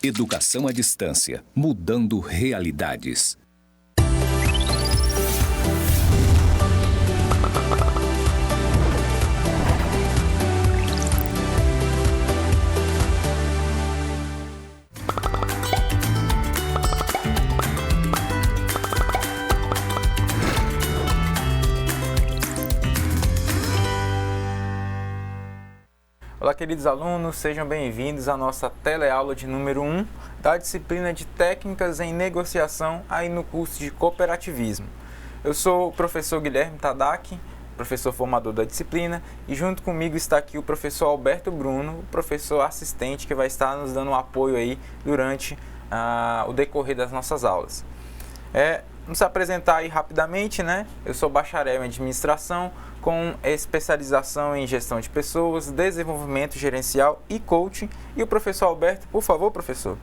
Educação à distância, mudando realidades. Olá, queridos alunos, sejam bem-vindos à nossa teleaula de número 1 da disciplina de Técnicas em Negociação aí no curso de Cooperativismo. Eu sou o professor Guilherme Tadac, professor formador da disciplina, e junto comigo está aqui o professor Alberto Bruno, o professor assistente que vai estar nos dando um apoio aí durante o decorrer das nossas aulas. Vamos se apresentar aí rapidamente, né? Eu sou bacharel em administração, com especialização em gestão de pessoas, desenvolvimento gerencial e coaching. E o professor Alberto, por favor, professor.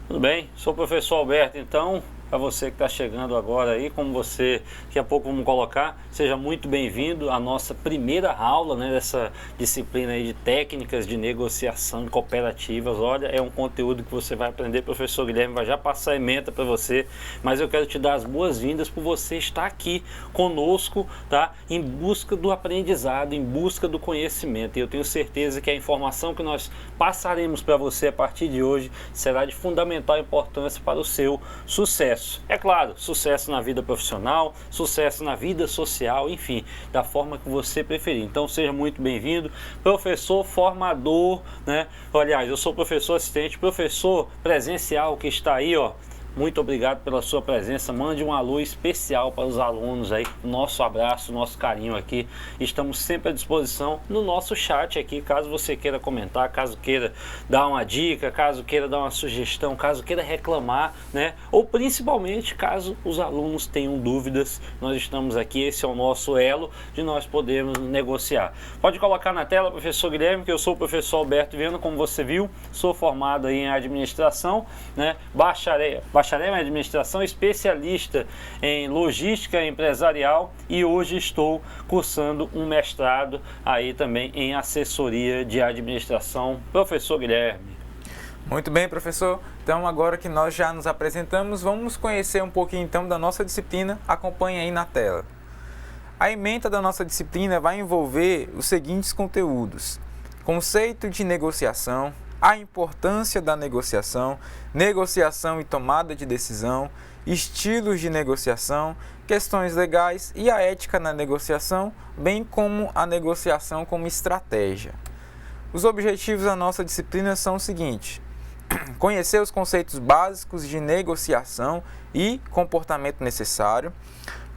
Tudo bem, sou o professor Alberto, então, para você que está chegando agora aí, como você, daqui a pouco vamos colocar, seja muito bem-vindo à nossa primeira aula, né, dessa disciplina aí de técnicas de negociação cooperativas. Olha, é um conteúdo que você vai aprender, professor Guilherme vai já passar a ementa para você, mas eu quero te dar as boas-vindas por você estar aqui conosco, tá, em busca do aprendizado, em busca do conhecimento. E eu tenho certeza que a informação que nós passaremos para você a partir de hoje será de fundamental importância para o seu sucesso. É claro, sucesso na vida profissional, sucesso na vida social, enfim, da forma que você preferir. Então seja muito bem-vindo, professor formador, né? Aliás, eu sou professor assistente, professor presencial que está aí, ó. Muito obrigado pela sua presença, mande um alô especial para os alunos aí, nosso abraço, nosso carinho aqui, estamos sempre à disposição no nosso chat aqui, caso você queira comentar, caso queira dar uma dica, caso queira dar uma sugestão, caso queira reclamar, né, ou principalmente caso os alunos tenham dúvidas, nós estamos aqui, esse é o nosso elo de nós podermos negociar. Pode colocar na tela, professor Guilherme, que eu sou o professor Alberto Viana, como você viu, sou formado aí em administração, né, bacharel em administração, especialista em logística empresarial e hoje estou cursando um mestrado aí também em assessoria de administração. Professor Guilherme. Muito bem, professor. Então, agora que nós já nos apresentamos, vamos conhecer um pouquinho então da nossa disciplina. Acompanhe aí na tela. A ementa da nossa disciplina vai envolver os seguintes conteúdos: conceito de negociação, a importância da negociação, negociação e tomada de decisão, estilos de negociação, questões legais e a ética na negociação, bem como a negociação como estratégia. Os objetivos da nossa disciplina são os seguintes: conhecer os conceitos básicos de negociação e comportamento necessário,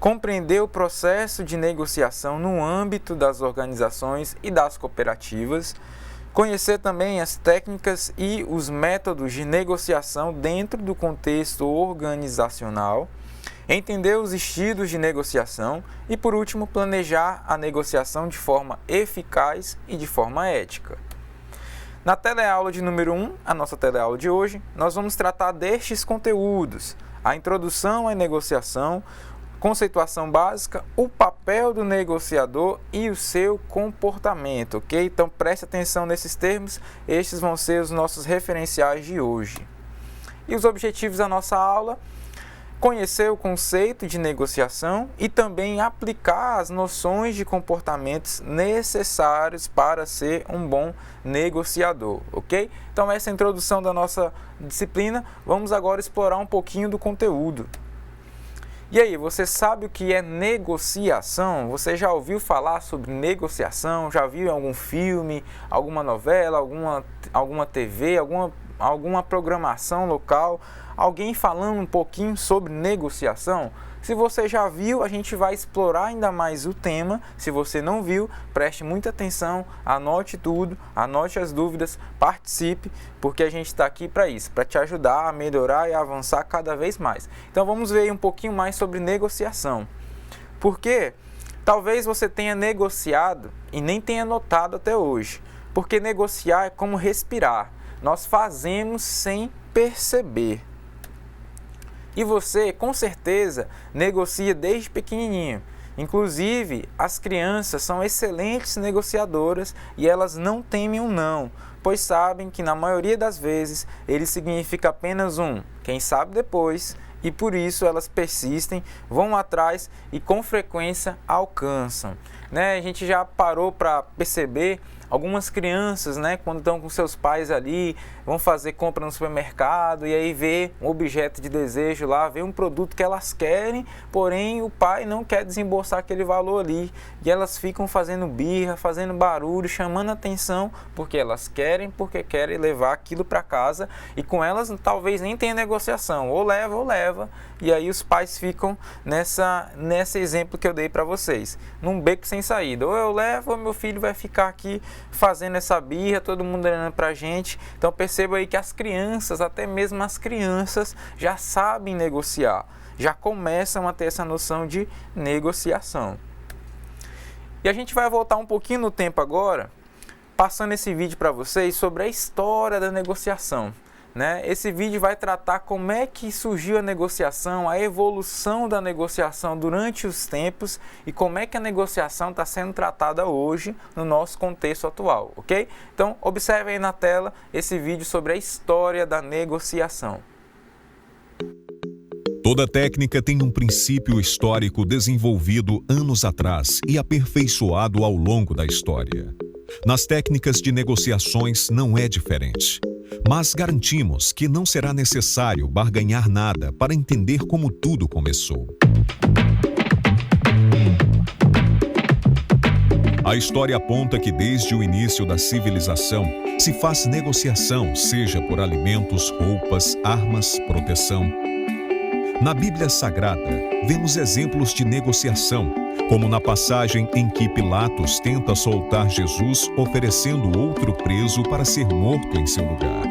compreender o processo de negociação no âmbito das organizações e das cooperativas, conhecer também as técnicas e os métodos de negociação dentro do contexto organizacional, entender os estilos de negociação e, por último, planejar a negociação de forma eficaz e de forma ética. Na teleaula de número 1, a nossa teleaula de hoje, nós vamos tratar destes conteúdos: a introdução à negociação, conceituação básica, o papel do negociador e o seu comportamento, ok? Então preste atenção nesses termos, estes vão ser os nossos referenciais de hoje. E os objetivos da nossa aula: conhecer o conceito de negociação e também aplicar as noções de comportamentos necessários para ser um bom negociador, ok? Então essa é a introdução da nossa disciplina, vamos agora explorar um pouquinho do conteúdo. E aí, você sabe o que é negociação? Você já ouviu falar sobre negociação? Já viu em algum filme, alguma novela, alguma TV, alguma programação local? Alguém falando um pouquinho sobre negociação? Se você já viu, a gente vai explorar ainda mais o tema. Se você não viu, preste muita atenção, anote tudo, anote as dúvidas, participe, porque a gente está aqui para isso, para te ajudar a melhorar e avançar cada vez mais. Então vamos ver um pouquinho mais sobre negociação. Porque talvez você tenha negociado e nem tenha notado até hoje. Porque negociar é como respirar. Nós fazemos sem perceber. E você, com certeza, negocia desde pequenininho. Inclusive, as crianças são excelentes negociadoras e elas não temem um não, pois sabem que na maioria das vezes ele significa apenas um quem sabe depois, e por isso elas persistem, vão atrás e com frequência alcançam. A gente já parou para perceber algumas crianças, quando estão com seus pais ali, vão fazer compra no supermercado e aí vê um objeto de desejo lá, vê um produto que elas querem, porém o pai não quer desembolsar aquele valor ali. E elas ficam fazendo birra, fazendo barulho, chamando atenção, porque elas querem, porque querem levar aquilo para casa, e com elas talvez nem tenha negociação, ou leva, e aí os pais ficam nesse exemplo que eu dei para vocês, num beco sem saída, ou eu levo ou meu filho vai ficar aqui fazendo essa birra, todo mundo olhando pra gente. Então perceba aí que as crianças, até mesmo as crianças, já sabem negociar, já começam a ter essa noção de negociação. E a gente vai voltar um pouquinho no tempo agora, passando esse vídeo para vocês sobre a história da negociação. Esse vídeo vai tratar como é que surgiu a negociação, a evolução da negociação durante os tempos e como é que a negociação está sendo tratada hoje no nosso contexto atual, ok? Então, observe aí na tela esse vídeo sobre a história da negociação. Toda técnica tem um princípio histórico desenvolvido anos atrás e aperfeiçoado ao longo da história. Nas técnicas de negociações não é diferente. Mas garantimos que não será necessário barganhar nada para entender como tudo começou. A história aponta que desde o início da civilização se faz negociação, seja por alimentos, roupas, armas, proteção. Na Bíblia Sagrada, vemos exemplos de negociação, como na passagem em que Pilatos tenta soltar Jesus oferecendo outro preso para ser morto em seu lugar.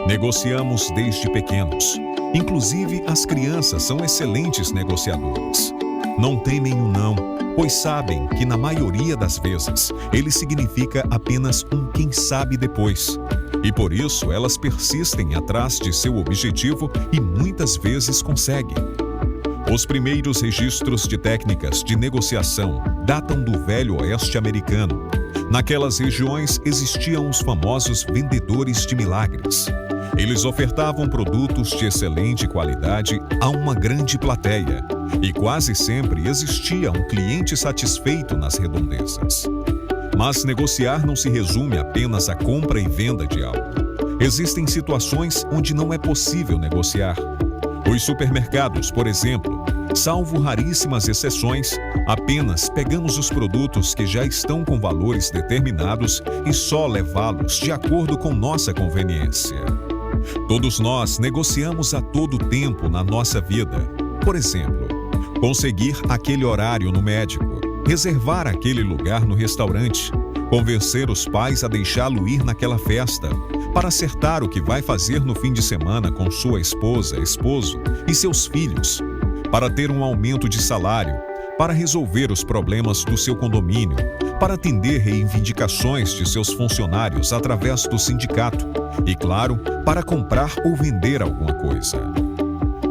Negociamos desde pequenos. Inclusive, as crianças são excelentes negociadoras. Não temem o não, pois sabem que na maioria das vezes ele significa apenas um quem sabe depois. E por isso elas persistem atrás de seu objetivo e muitas vezes conseguem. Os primeiros registros de técnicas de negociação datam do Velho Oeste americano. Naquelas regiões existiam os famosos vendedores de milagres. Eles ofertavam produtos de excelente qualidade a uma grande plateia, e quase sempre existia um cliente satisfeito nas redondezas. Mas negociar não se resume apenas à compra e venda de algo. Existem situações onde não é possível negociar. Os supermercados, por exemplo, salvo raríssimas exceções, apenas pegamos os produtos que já estão com valores determinados e só levá-los de acordo com nossa conveniência. Todos nós negociamos a todo tempo na nossa vida. Por exemplo, conseguir aquele horário no médico, reservar aquele lugar no restaurante, convencer os pais a deixá-lo ir naquela festa, para acertar o que vai fazer no fim de semana com sua esposa, esposo e seus filhos, para ter um aumento de salário, para resolver os problemas do seu condomínio, para atender reivindicações de seus funcionários através do sindicato e, claro, para comprar ou vender alguma coisa.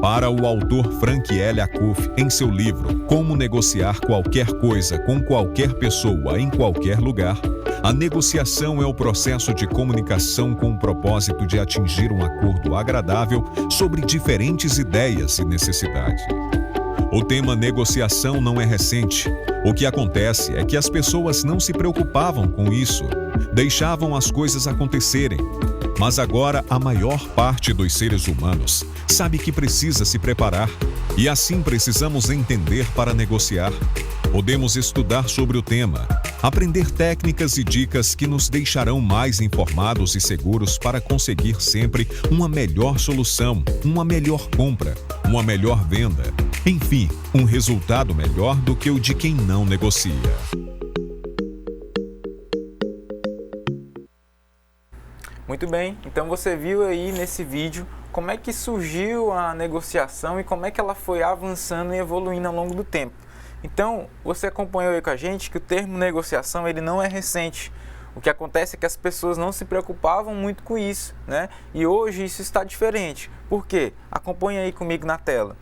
Para o autor Frank L. Acuff, em seu livro Como Negociar Qualquer Coisa com Qualquer Pessoa em Qualquer Lugar, a negociação é o processo de comunicação com o propósito de atingir um acordo agradável sobre diferentes ideias e necessidades. O tema negociação não é recente. O que acontece é que as pessoas não se preocupavam com isso, deixavam as coisas acontecerem. Mas agora a maior parte dos seres humanos sabe que precisa se preparar, e assim precisamos entender para negociar. Podemos estudar sobre o tema, aprender técnicas e dicas que nos deixarão mais informados e seguros para conseguir sempre uma melhor solução, uma melhor compra, uma melhor venda. Enfim, um resultado melhor do que o de quem não negocia. Muito bem, então você viu aí nesse vídeo como é que surgiu a negociação e como é que ela foi avançando e evoluindo ao longo do tempo. Então, você acompanhou aí com a gente que o termo negociação ele não é recente. O que acontece é que as pessoas não se preocupavam muito com isso, né? E hoje isso está diferente. Por quê? Acompanhe aí comigo na tela.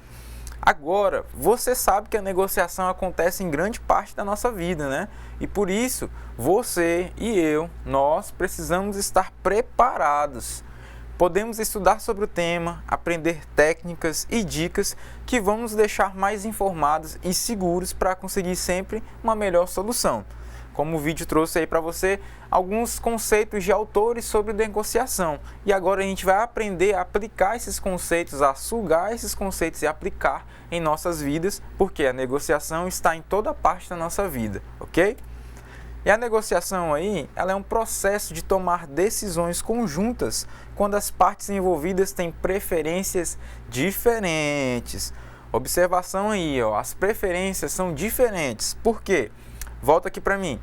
Agora, você sabe que a negociação acontece em grande parte da nossa vida, né? E por isso, você e eu, nós precisamos estar preparados. Podemos estudar sobre o tema, aprender técnicas e dicas que vão nos deixar mais informados e seguros para conseguir sempre uma melhor solução. Como o vídeo trouxe aí para você, alguns conceitos de autores sobre negociação. E agora a gente vai aprender a aplicar esses conceitos, a sugar esses conceitos e aplicar em nossas vidas, porque a negociação está em toda parte da nossa vida, ok? E a negociação aí, ela é um processo de tomar decisões conjuntas quando as partes envolvidas têm preferências diferentes. Observação aí, ó, as preferências são diferentes. Por quê? Volta aqui para mim.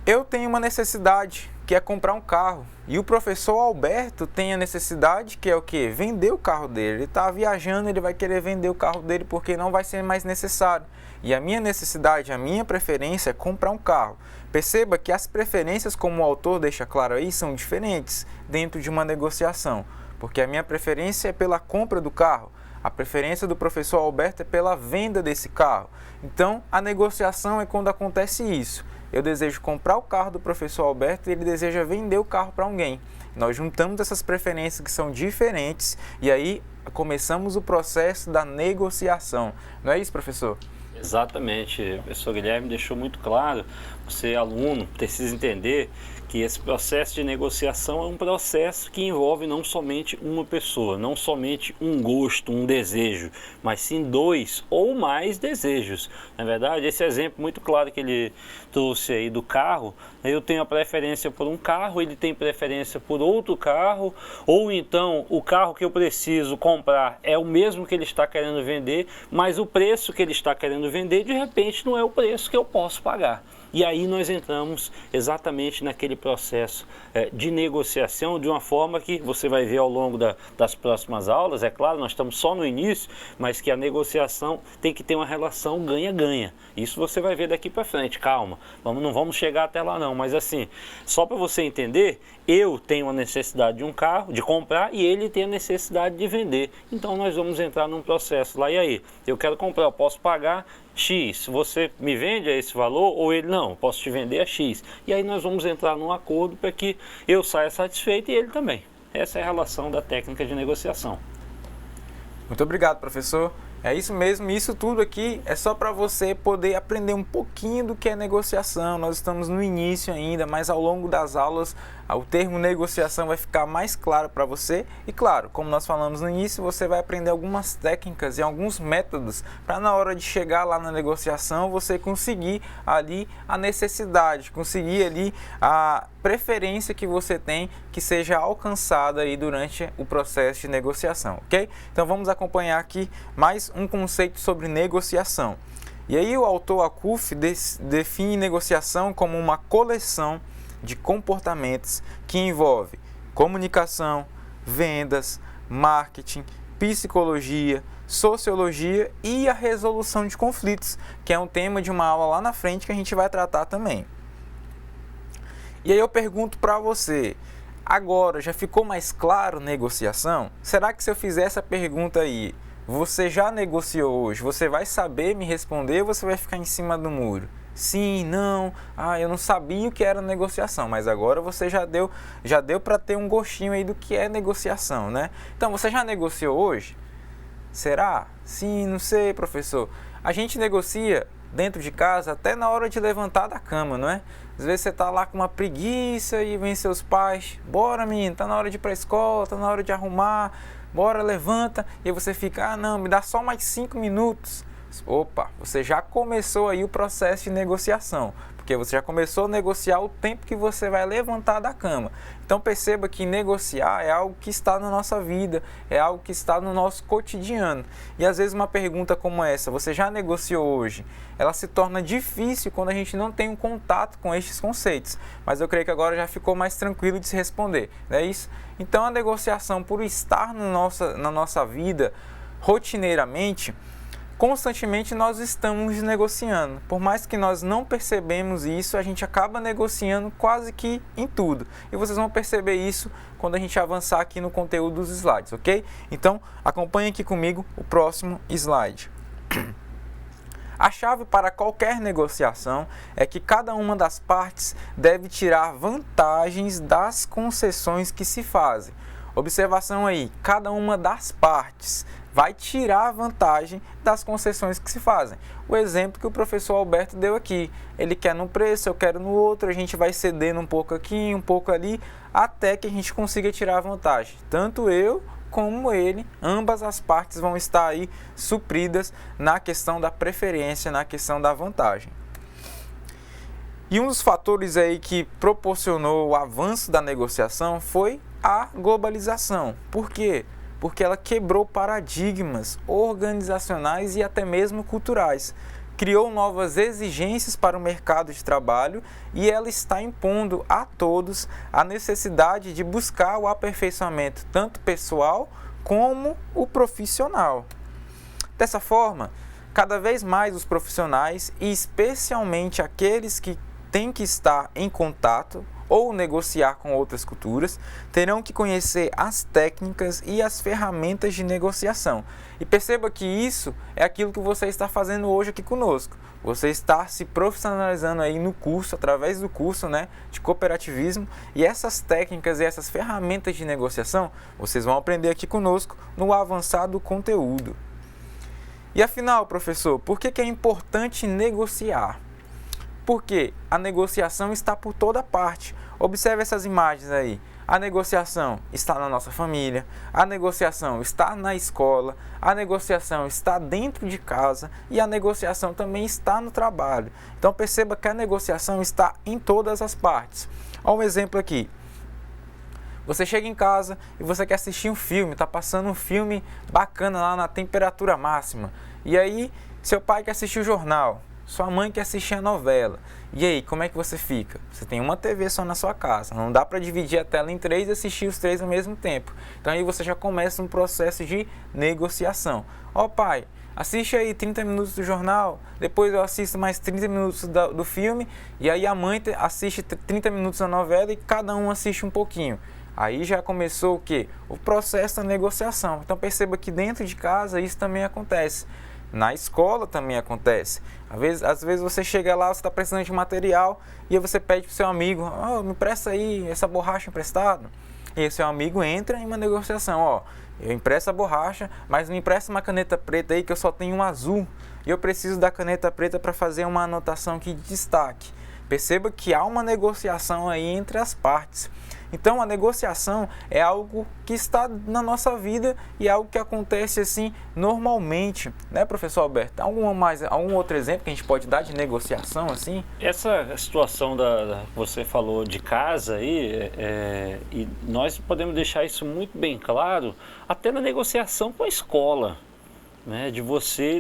Eu tenho uma necessidade, que é comprar um carro. E o professor Alberto tem a necessidade, que é o quê? Vender o carro dele. Ele está viajando, ele vai querer vender o carro dele porque não vai ser mais necessário. E a minha necessidade, a minha preferência é comprar um carro. Perceba que as preferências, como o autor deixa claro aí, são diferentes dentro de uma negociação. Porque a minha preferência é pela compra do carro. A preferência do professor Alberto é pela venda desse carro. Então, a negociação é quando acontece isso. Eu desejo comprar o carro do professor Alberto e ele deseja vender o carro para alguém. Nós juntamos essas preferências que são diferentes e aí começamos o processo da negociação. Não é isso, professor? Exatamente. O professor Guilherme deixou muito claro. Você, aluno, precisa entender que esse processo de negociação é um processo que envolve não somente uma pessoa, não somente um gosto, um desejo, mas sim dois ou mais desejos. Na verdade, esse exemplo muito claro que ele trouxe aí do carro, eu tenho a preferência por um carro, ele tem preferência por outro carro, ou então o carro que eu preciso comprar é o mesmo que ele está querendo vender, mas o preço que ele está querendo vender, de repente, não é o preço que eu posso pagar. E aí nós entramos exatamente naquele processo de negociação de uma forma que você vai ver ao longo das próximas aulas. É claro, nós estamos só no início, mas que a negociação tem que ter uma relação ganha-ganha. Isso você vai ver daqui para frente, calma, não vamos chegar até lá não, mas assim, só para você entender, eu tenho a necessidade de um carro, de comprar, e ele tem a necessidade de vender. Então nós vamos entrar num processo lá, e aí, eu quero comprar, eu posso pagar X, você me vende a esse valor ou ele não, posso te vender a X. E aí nós vamos entrar num acordo para que eu saia satisfeito e ele também. Essa é a relação da técnica de negociação. Muito obrigado, professor. É isso mesmo, isso tudo aqui é só para você poder aprender um pouquinho do que é negociação. Nós estamos no início ainda, mas ao longo das aulas o termo negociação vai ficar mais claro para você. E claro, como nós falamos no início, você vai aprender algumas técnicas e alguns métodos para na hora de chegar lá na negociação você conseguir ali a necessidade, conseguir ali a preferência que você tem que seja alcançada aí durante o processo de negociação, ok? Então vamos acompanhar aqui mais um conceito sobre negociação. E aí o autor Akuf define negociação como uma coleção de comportamentos que envolve comunicação, vendas, marketing, psicologia, sociologia e a resolução de conflitos, que é um tema de uma aula lá na frente que a gente vai tratar também. E aí eu pergunto para você, agora já ficou mais claro negociação? Será que se eu fizer essa pergunta aí, você já negociou hoje? Você vai saber me responder ou você vai ficar em cima do muro? Sim, não, eu não sabia o que era negociação, mas agora você já deu para ter um gostinho aí do que é negociação, né? Então, você já negociou hoje? Será? Sim, não sei, professor. A gente negocia dentro de casa até na hora de levantar da cama, não é? Às vezes você tá lá com uma preguiça e vem seus pais, bora menino, tá na hora de ir pra escola, tá na hora de arrumar, bora, levanta, e aí você fica, não, me dá só mais 5 minutos. Opa, você já começou aí o processo de negociação, porque você já começou a negociar o tempo que você vai levantar da cama. Então perceba que negociar é algo que está na nossa vida, é algo que está no nosso cotidiano. E às vezes uma pergunta como essa, você já negociou hoje? Ela se torna difícil quando a gente não tem um contato com estes conceitos. Mas eu creio que agora já ficou mais tranquilo de se responder, não é isso? Então a negociação, por estar na nossa vida rotineiramente, constantemente nós estamos negociando. Por mais que nós não percebemos isso, a gente acaba negociando quase que em tudo. E vocês vão perceber isso quando a gente avançar aqui no conteúdo dos slides, ok? Então, acompanhe aqui comigo o próximo slide. A chave para qualquer negociação é que cada uma das partes deve tirar vantagens das concessões que se fazem. Observação aí, cada uma das partes vai tirar vantagem das concessões que se fazem. O exemplo que o professor Alberto deu aqui, ele quer num preço, eu quero no outro, a gente vai cedendo um pouco aqui, um pouco ali, até que a gente consiga tirar vantagem. Tanto eu como ele, ambas as partes vão estar aí supridas na questão da preferência, na questão da vantagem. E um dos fatores aí que proporcionou o avanço da negociação foi a globalização. Por quê? Porque ela quebrou paradigmas organizacionais e até mesmo culturais. Criou novas exigências para o mercado de trabalho e ela está impondo a todos a necessidade de buscar o aperfeiçoamento tanto pessoal como o profissional. Dessa forma, cada vez mais os profissionais, e especialmente aqueles que têm que estar em contato ou negociar com outras culturas, terão que conhecer as técnicas e as ferramentas de negociação. E perceba que isso é aquilo que você está fazendo hoje aqui conosco. Você está se profissionalizando aí no curso, através do curso, de cooperativismo, e essas técnicas e essas ferramentas de negociação, vocês vão aprender aqui conosco no avançado conteúdo. E afinal, professor, por que é importante negociar? Porque a negociação está por toda parte. Observe essas imagens aí. A negociação está na nossa família, a negociação está na escola, a negociação está dentro de casa e a negociação também está no trabalho. Então perceba que a negociação está em todas as partes. Olha um exemplo aqui. Você chega em casa e você quer assistir um filme, está passando um filme bacana lá na temperatura máxima. E aí, seu pai quer assistir o jornal. Sua mãe quer assistir a novela. E aí, como é que você fica? Você tem uma TV só na sua casa. Não dá para dividir a tela em 3 e assistir os 3 ao mesmo tempo. Então aí você já começa um processo de negociação. Ó pai, assiste aí 30 minutos do jornal, depois eu assisto mais 30 minutos do filme, e aí a mãe assiste 30 minutos da novela e cada um assiste um pouquinho. Aí já começou o quê? O processo da negociação. Então perceba que dentro de casa isso também acontece. Na escola também acontece. Às vezes você chega lá, você está precisando de material e aí você pede para o seu amigo, me empresta aí essa borracha emprestada. E aí seu amigo entra em uma negociação, eu empresto a borracha, mas me empresta uma caneta preta aí que eu só tenho um azul e eu preciso da caneta preta para fazer uma anotação aqui de destaque. Perceba que há uma negociação aí entre as partes. Então a negociação é algo que está na nossa vida e é algo que acontece assim normalmente, né, professor Alberto? Algum outro exemplo que a gente pode dar de negociação assim? Essa situação você falou de casa aí, e nós podemos deixar isso muito bem claro até na negociação com a escola. De você,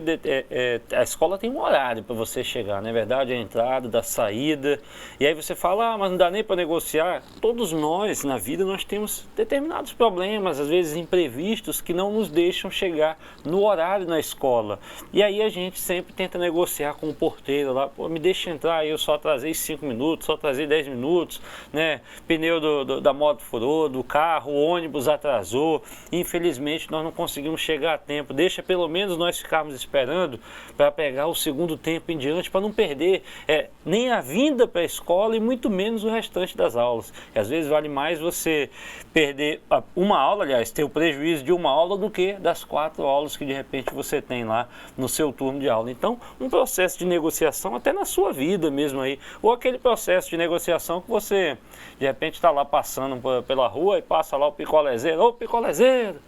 a escola tem um horário para você chegar, não é verdade? A entrada, da saída, e aí você fala, mas não dá nem para negociar. Todos nós, na vida, nós temos determinados problemas, às vezes imprevistos, que não nos deixam chegar no horário na escola. E aí a gente sempre tenta negociar com o porteiro lá, me deixa entrar, eu só atrasei 5 minutos, só atrasei 10 minutos, pneu da moto furou, do carro, o ônibus atrasou, infelizmente nós não conseguimos chegar a tempo, deixa pelo menos nós ficarmos esperando para pegar o segundo tempo em diante, para não perder nem a vinda para a escola e muito menos o restante das aulas. E às vezes vale mais você perder uma aula, aliás, ter o prejuízo de uma aula do que das 4 aulas que de repente você tem lá no seu turno de aula. Então, um processo de negociação até na sua vida mesmo aí, ou aquele processo de negociação que você de repente está lá passando pela rua e passa lá o picolézeiro, ô picolézeiro,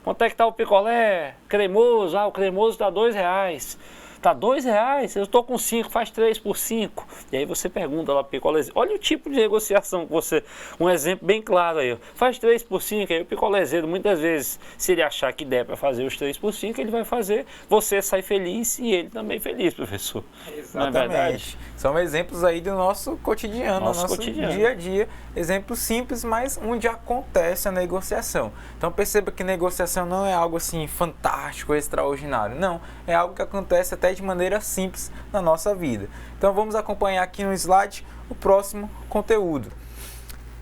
quanto é que está o picolé cremoso? O cremoso está R$2. Tá R$2, eu estou com 5, faz 3 por 5. E aí você pergunta lá, picolézinho, olha o tipo de negociação que você, um exemplo bem claro aí, faz 3 por 5, aí o picolézeiro muitas vezes, se ele achar que der para fazer os 3 por 5, ele vai fazer, você sai feliz e ele também feliz, professor. Exatamente. Não é verdade? São exemplos aí do nosso cotidiano, nosso cotidiano. dia a dia, exemplos simples, mas onde acontece a negociação. Então perceba que negociação não é algo assim fantástico, extraordinário, não, é algo que acontece até de maneira simples na nossa vida. Então vamos acompanhar aqui no slide o próximo conteúdo.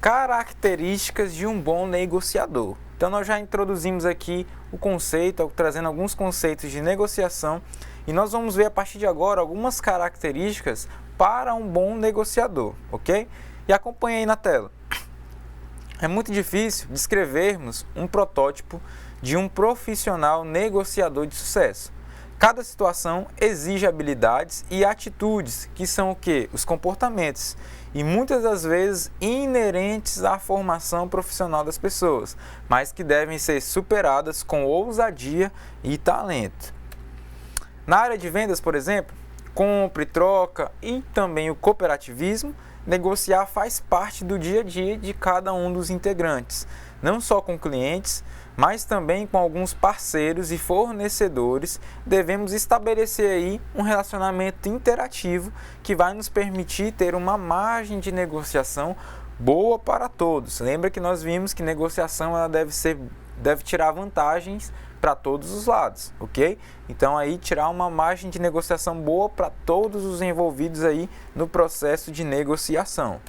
Características de um bom negociador. Então nós já introduzimos aqui o conceito, trazendo alguns conceitos de negociação, e nós vamos ver a partir de agora algumas características para um bom negociador, ok? E acompanhe aí na tela. É muito difícil descrevermos um protótipo de um profissional negociador de sucesso. Cada situação exige habilidades e atitudes que são o quê? Os comportamentos, e muitas das vezes inerentes à formação profissional das pessoas, mas que devem ser superadas com ousadia e talento. Na área de vendas, por exemplo, compra e troca e também o cooperativismo, negociar faz parte do dia a dia de cada um dos integrantes, não só com clientes, mas também com alguns parceiros e fornecedores. Devemos estabelecer aí um relacionamento interativo que vai nos permitir ter uma margem de negociação boa para todos. Lembra que nós vimos que negociação ela deve tirar vantagens para todos os lados, ok? Então aí tirar uma margem de negociação boa para todos os envolvidos aí no processo de negociação.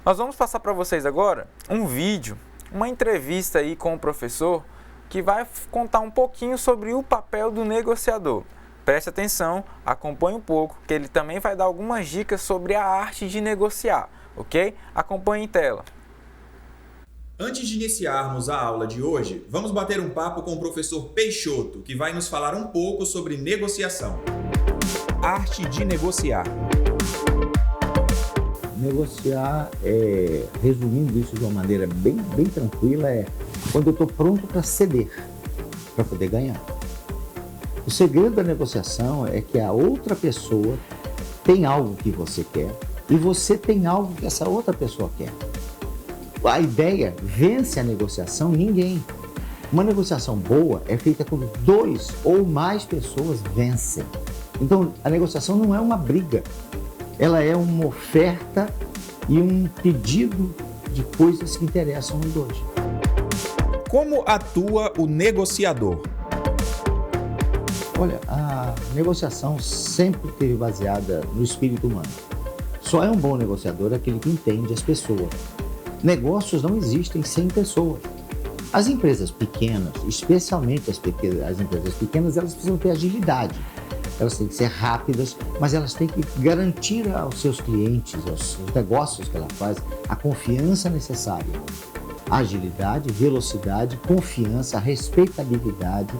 Nós vamos passar para vocês agora um vídeo, uma entrevista aí com o professor que vai contar um pouquinho sobre o papel do negociador. Preste atenção, acompanhe um pouco, que ele também vai dar algumas dicas sobre a arte de negociar, ok? Acompanhe em tela. Antes de iniciarmos a aula de hoje, vamos bater um papo com o professor Peixoto, que vai nos falar um pouco sobre negociação. Arte de negociar. Negociar, resumindo isso de uma maneira bem tranquila, é quando eu estou pronto para ceder, para poder ganhar. O segredo da negociação é que a outra pessoa tem algo que você quer e você tem algo que essa outra pessoa quer. A ideia, vence a negociação ninguém. Uma negociação boa é feita quando 2 ou mais pessoas vencem. Então, a negociação não é uma briga. Ela é uma oferta e um pedido de coisas que interessam os dois. Como atua o negociador? Olha, a negociação sempre esteve baseada no espírito humano. Só é um bom negociador aquele que entende as pessoas. Negócios não existem sem pessoas. As empresas pequenas, especialmente as empresas pequenas, elas precisam ter agilidade. Elas têm que ser rápidas, mas elas têm que garantir aos seus clientes, aos negócios que ela faz, a confiança necessária. Agilidade, velocidade, confiança, respeitabilidade.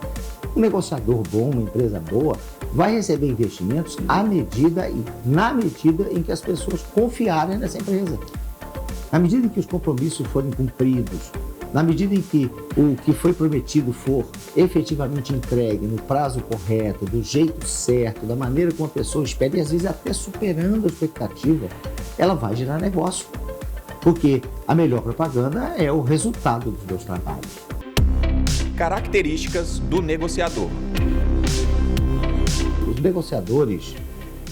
Um negociador bom, uma empresa boa, vai receber investimentos à medida e na medida em que as pessoas confiarem nessa empresa. Na medida em que os compromissos forem cumpridos, na medida em que o que foi prometido for efetivamente entregue no prazo correto, do jeito certo, da maneira como a pessoa espera, e às vezes até superando a expectativa, ela vai gerar negócio. Porque a melhor propaganda é o resultado dos meus trabalhos. Características do negociador. Os negociadores,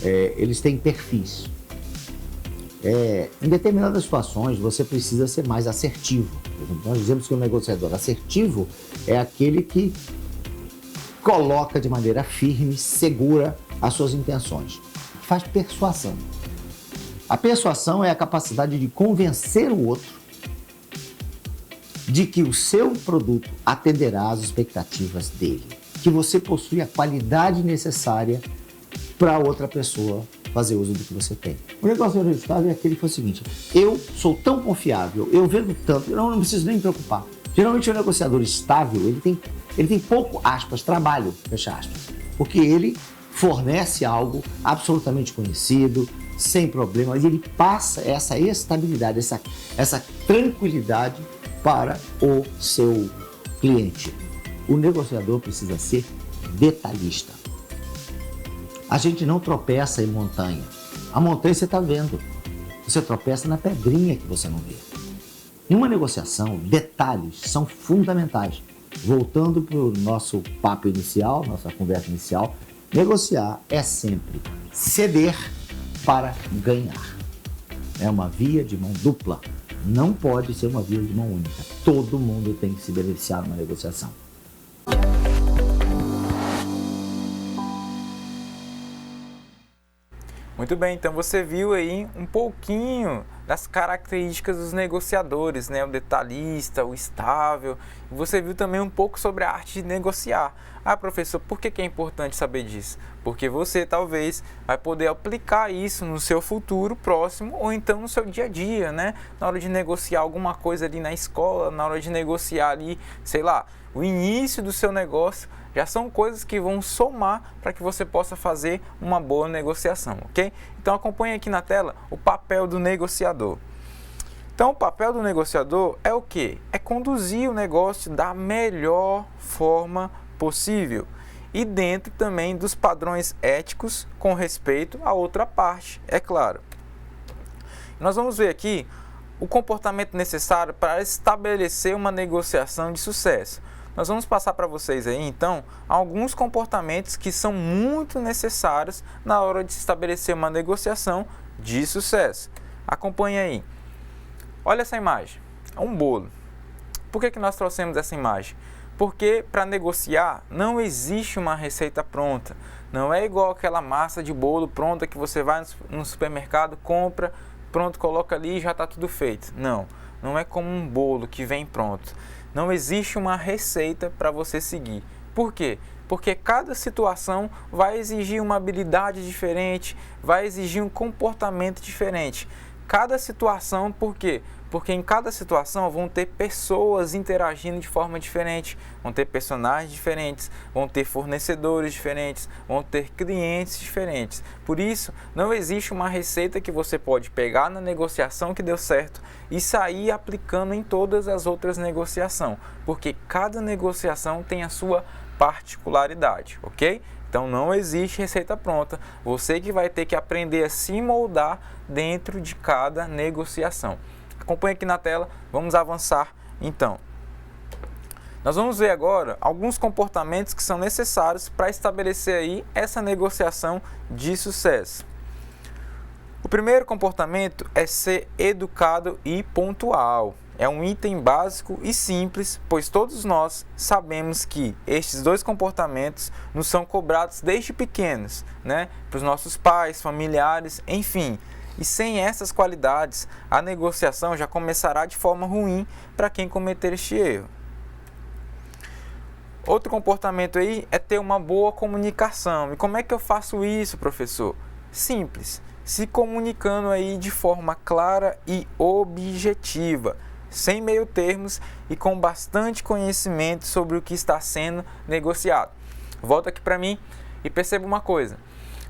eles têm perfis. Em determinadas situações, você precisa ser mais assertivo. Por exemplo, nós dizemos que o negociador assertivo é aquele que coloca de maneira firme, segura as suas intenções. Faz persuasão. A persuasão é a capacidade de convencer o outro de que o seu produto atenderá às expectativas dele, que você possui a qualidade necessária para outra pessoa fazer uso do que você tem. O negociador estável é aquele que foi o seguinte: eu sou tão confiável, eu vendo tanto, eu não preciso nem me preocupar. Geralmente o negociador estável, ele tem pouco, aspas, trabalho, fecha aspas, porque ele fornece algo absolutamente conhecido, sem problemas, e ele passa essa estabilidade, essa tranquilidade para o seu cliente. O negociador precisa ser detalhista. A gente não tropeça em montanha. A montanha você está vendo. Você tropeça na pedrinha que você não vê. Em uma negociação, detalhes são fundamentais. Voltando para o nosso papo inicial, nossa conversa inicial, negociar é sempre ceder para ganhar. É uma via de mão dupla. Não pode ser uma via de mão única. Todo mundo tem que se beneficiar numa negociação. Muito bem, então você viu aí um pouquinho das características dos negociadores, né? O detalhista, o estável. Você viu também um pouco sobre a arte de negociar. Ah, professor, por que é importante saber disso? Porque você talvez vai poder aplicar isso no seu futuro próximo ou então no seu dia a dia, né? Na hora de negociar alguma coisa ali na escola, na hora de negociar ali, sei lá, o início do seu negócio. Já são coisas que vão somar para que você possa fazer uma boa negociação, ok? Então acompanhe aqui na tela o papel do negociador. Então o papel do negociador é o quê? É conduzir o negócio da melhor forma possível e dentro também dos padrões éticos com respeito à outra parte, é claro. Nós vamos ver aqui o comportamento necessário para estabelecer uma negociação de sucesso. Nós vamos passar para vocês aí, então, alguns comportamentos que são muito necessários na hora de se estabelecer uma negociação de sucesso. Acompanhe aí. Olha essa imagem, é um bolo. Por que nós trouxemos essa imagem? Porque para negociar não existe uma receita pronta. Não é igual aquela massa de bolo pronta que você vai no supermercado, compra, pronto, coloca ali e já está tudo feito. Não, não é como um bolo que vem pronto. Não existe uma receita para você seguir. Por quê? Porque cada situação vai exigir uma habilidade diferente, vai exigir um comportamento diferente. Cada situação, por quê? Porque em cada situação vão ter pessoas interagindo de forma diferente, vão ter personagens diferentes, vão ter fornecedores diferentes, vão ter clientes diferentes. Por isso, não existe uma receita que você pode pegar na negociação que deu certo e sair aplicando em todas as outras negociações, porque cada negociação tem a sua particularidade, ok? Então não existe receita pronta, você que vai ter que aprender a se moldar dentro de cada negociação. Acompanhe aqui na tela, vamos avançar então. Nós vamos ver agora alguns comportamentos que são necessários para estabelecer aí essa negociação de sucesso. O primeiro comportamento é ser educado e pontual. É um item básico e simples, pois todos nós sabemos que estes dois comportamentos nos são cobrados desde pequenos, né? Para os nossos pais, familiares, enfim. E sem essas qualidades, a negociação já começará de forma ruim para quem cometer este erro. Outro comportamento aí é ter uma boa comunicação. E como é que eu faço isso, professor? Simples, se comunicando aí de forma clara e objetiva, sem meio termos e com bastante conhecimento sobre o que está sendo negociado. Volta aqui para mim e perceba uma coisa.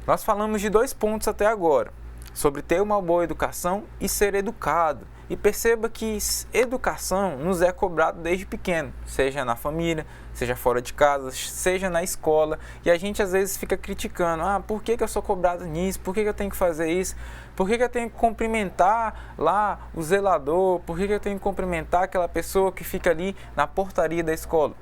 Nós falamos de 2 pontos até agora, sobre ter uma boa educação e ser educado. E perceba que educação nos é cobrado desde pequeno, seja na família, seja fora de casa, seja na escola. E a gente às vezes fica criticando, por que eu sou cobrado nisso? Por que eu tenho que fazer isso? Por que eu tenho que cumprimentar lá o zelador? Por que eu tenho que cumprimentar aquela pessoa que fica ali na portaria da escola?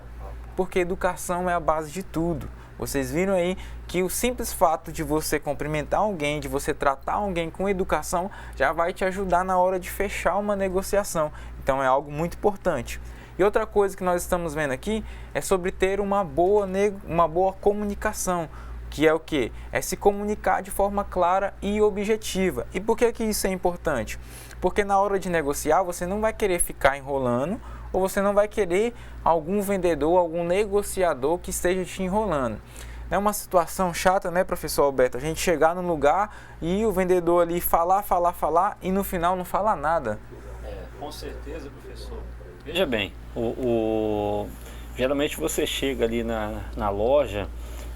Porque educação é a base de tudo. Vocês viram aí que o simples fato de você cumprimentar alguém, de você tratar alguém com educação, já vai te ajudar na hora de fechar uma negociação. Então é algo muito importante. E outra coisa que nós estamos vendo aqui é sobre ter uma boa comunicação, que é o quê? É se comunicar de forma clara e objetiva. E por que isso é importante? Porque na hora de negociar você não vai querer ficar enrolando, ou você não vai querer algum vendedor, algum negociador que esteja te enrolando. É uma situação chata, né, professor Alberto? A gente chegar no lugar e o vendedor ali falar e no final não fala nada. Com certeza, professor. Veja bem, geralmente você chega ali na loja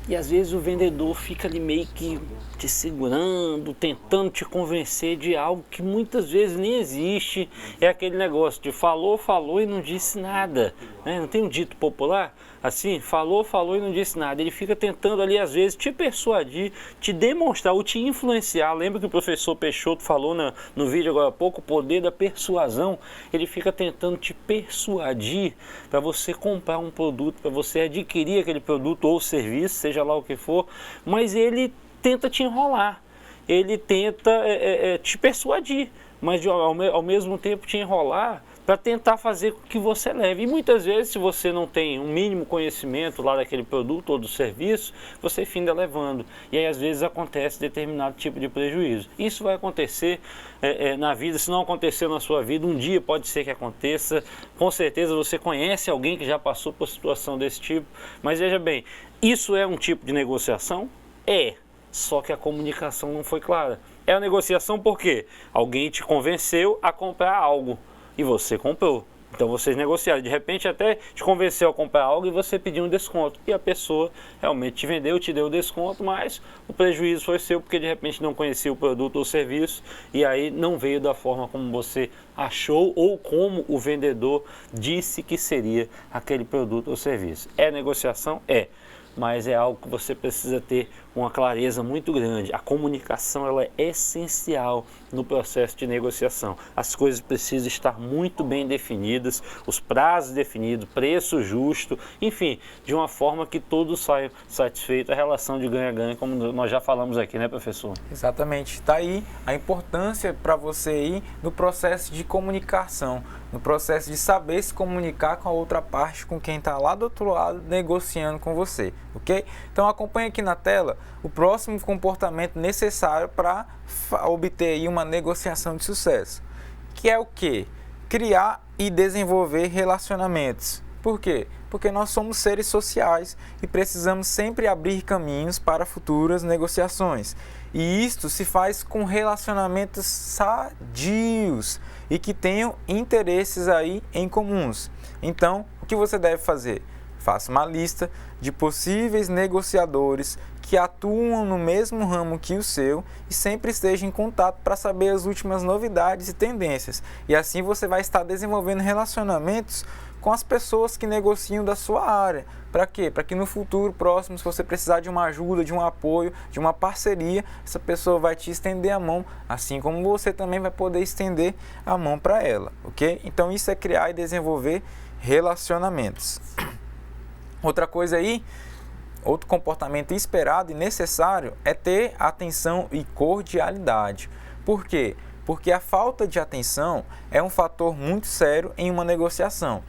E às vezes o vendedor fica ali meio que te segurando, tentando te convencer de algo que muitas vezes nem existe. É aquele negócio de falou e não disse nada, né? Não tem um dito popular assim? Falou e não disse nada. Ele fica tentando ali às vezes te persuadir, te demonstrar ou te influenciar. Lembra que o professor Peixoto falou no vídeo agora há pouco, o poder da persuasão. Ele fica tentando te persuadir para você comprar um produto, para você adquirir aquele produto ou serviço, seja lá o que for, mas ele tenta te enrolar, ele tenta te persuadir, mas ao mesmo tempo te enrolar para tentar fazer com que você leve. E muitas vezes, se você não tem um mínimo conhecimento lá daquele produto ou do serviço, você finda levando. E aí às vezes acontece determinado tipo de prejuízo. Isso vai acontecer na vida, se não aconteceu na sua vida, um dia pode ser que aconteça. Com certeza você conhece alguém que já passou por situação desse tipo. Mas veja bem, isso é um tipo de negociação? Só que a comunicação não foi clara. É a negociação porque alguém te convenceu a comprar algo e você comprou. Então vocês negociaram, de repente até te convenceu a comprar algo e você pediu um desconto. E a pessoa realmente te vendeu, te deu o desconto, mas o prejuízo foi seu porque de repente não conhecia o produto ou serviço e aí não veio da forma como você achou ou como o vendedor disse que seria aquele produto ou serviço. É negociação? Mas é algo que você precisa ter uma clareza muito grande. A comunicação ela é essencial no processo de negociação. As coisas precisam estar muito bem definidas, os prazos definidos, preço justo, enfim, de uma forma que todos saiam satisfeitos, a relação de ganha-ganha, como nós já falamos aqui, né, professor? Exatamente. Está aí a importância para você ir no processo de comunicação, no processo de saber se comunicar com a outra parte, com quem está lá do outro lado negociando com você, ok? Então acompanhe aqui na tela o próximo comportamento necessário para obter aí uma negociação de sucesso, que é o quê? Criar e desenvolver relacionamentos. Por quê? Porque nós somos seres sociais e precisamos sempre abrir caminhos para futuras negociações. E isto se faz com relacionamentos sadios e que tenham interesses aí em comuns. Então, o que você deve fazer? Faça uma lista de possíveis negociadores que atuam no mesmo ramo que o seu e sempre esteja em contato para saber as últimas novidades e tendências. E assim você vai estar desenvolvendo relacionamentos com as pessoas que negociam da sua área. Para quê? Para que no futuro próximo, se você precisar de uma ajuda, de um apoio, de uma parceria, essa pessoa vai te estender a mão, assim como você também vai poder estender a mão para ela, ok? Então isso é criar e desenvolver relacionamentos. Outra coisa aí, outro comportamento esperado e necessário é ter atenção e cordialidade. Por quê? Porque a falta de atenção é um fator muito sério em uma negociação.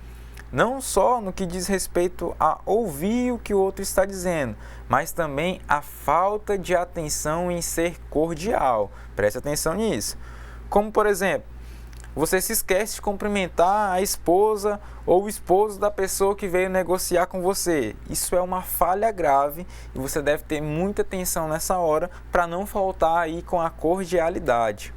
Não só no que diz respeito a ouvir o que o outro está dizendo, mas também a falta de atenção em ser cordial. Preste atenção nisso. Como, por exemplo, você se esquece de cumprimentar a esposa ou o esposo da pessoa que veio negociar com você. Isso é uma falha grave e você deve ter muita atenção nessa hora para não faltar aí com a cordialidade.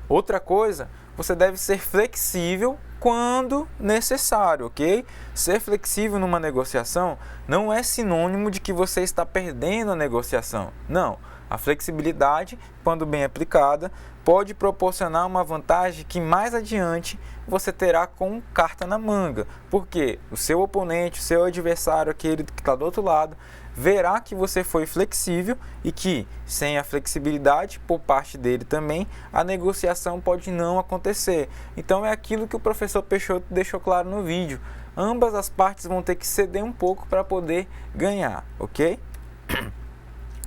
Outra coisa, você deve ser flexível quando necessário, ok? Ser flexível numa negociação não é sinônimo de que você está perdendo a negociação. Não, a flexibilidade, quando bem aplicada, pode proporcionar uma vantagem que mais adiante você terá com carta na manga. Porque o seu oponente, o seu adversário, aquele que está do outro lado, verá que você foi flexível e que, sem a flexibilidade por parte dele também, a negociação pode não acontecer. Então é aquilo que o professor Peixoto deixou claro no vídeo. Ambas as partes vão ter que ceder um pouco para poder ganhar, ok?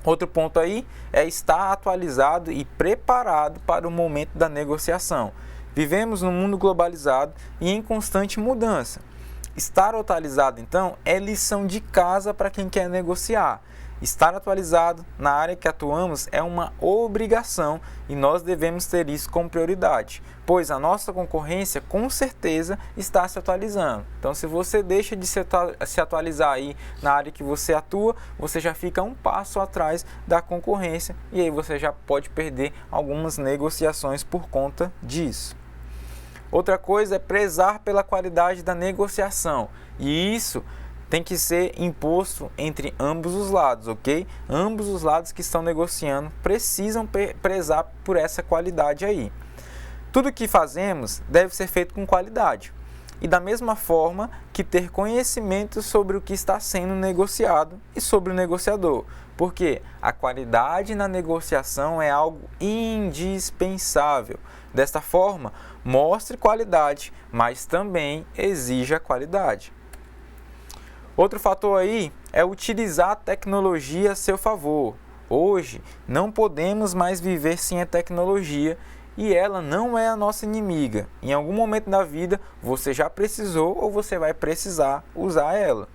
Outro ponto aí é estar atualizado e preparado para o momento da negociação. Vivemos num mundo globalizado e em constante mudança. Estar atualizado, então, é lição de casa para quem quer negociar. Estar atualizado na área que atuamos é uma obrigação e nós devemos ter isso como prioridade, pois a nossa concorrência com certeza está se atualizando. Então, se você deixa de se atualizar aí na área que você atua, você já fica um passo atrás da concorrência e aí você já pode perder algumas negociações por conta disso. Outra coisa é prezar pela qualidade da negociação, e isso tem que ser imposto entre ambos os lados, ok? Ambos os lados que estão negociando precisam prezar por essa qualidade aí. Tudo que fazemos deve ser feito com qualidade. E da mesma forma que ter conhecimento sobre o que está sendo negociado e sobre o negociador. Porque a qualidade na negociação é algo indispensável. Desta forma, mostre qualidade, mas também exija qualidade. Outro fator aí é utilizar a tecnologia a seu favor. Hoje, não podemos mais viver sem a tecnologia e ela não é a nossa inimiga. Em algum momento da vida, você já precisou ou você vai precisar usar ela.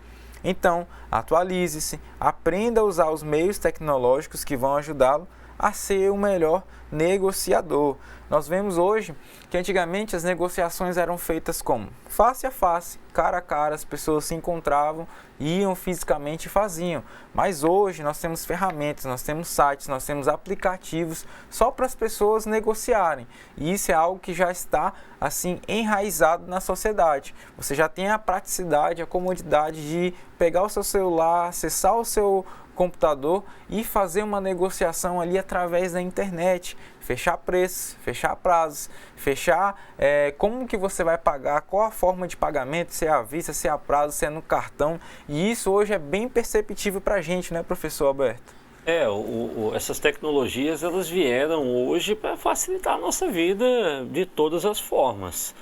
Então, atualize-se, aprenda a usar os meios tecnológicos que vão ajudá-lo a ser o melhor negociador. Nós vemos hoje que antigamente as negociações eram feitas como? Face a face, cara a cara, as pessoas se encontravam, iam fisicamente e faziam. Mas hoje nós temos ferramentas, nós temos sites, nós temos aplicativos só para as pessoas negociarem. E isso é algo que já está assim enraizado na sociedade. Você já tem a praticidade, a comodidade de pegar o seu celular, acessar o seu computador e fazer uma negociação ali através da internet, fechar preços, fechar prazos, fechar como que você vai pagar, qual a forma de pagamento, se é à vista, se é a prazo, se é no cartão, e isso hoje é bem perceptível para a gente, né, professor Alberto? Essas tecnologias elas vieram hoje para facilitar a nossa vida de todas as formas.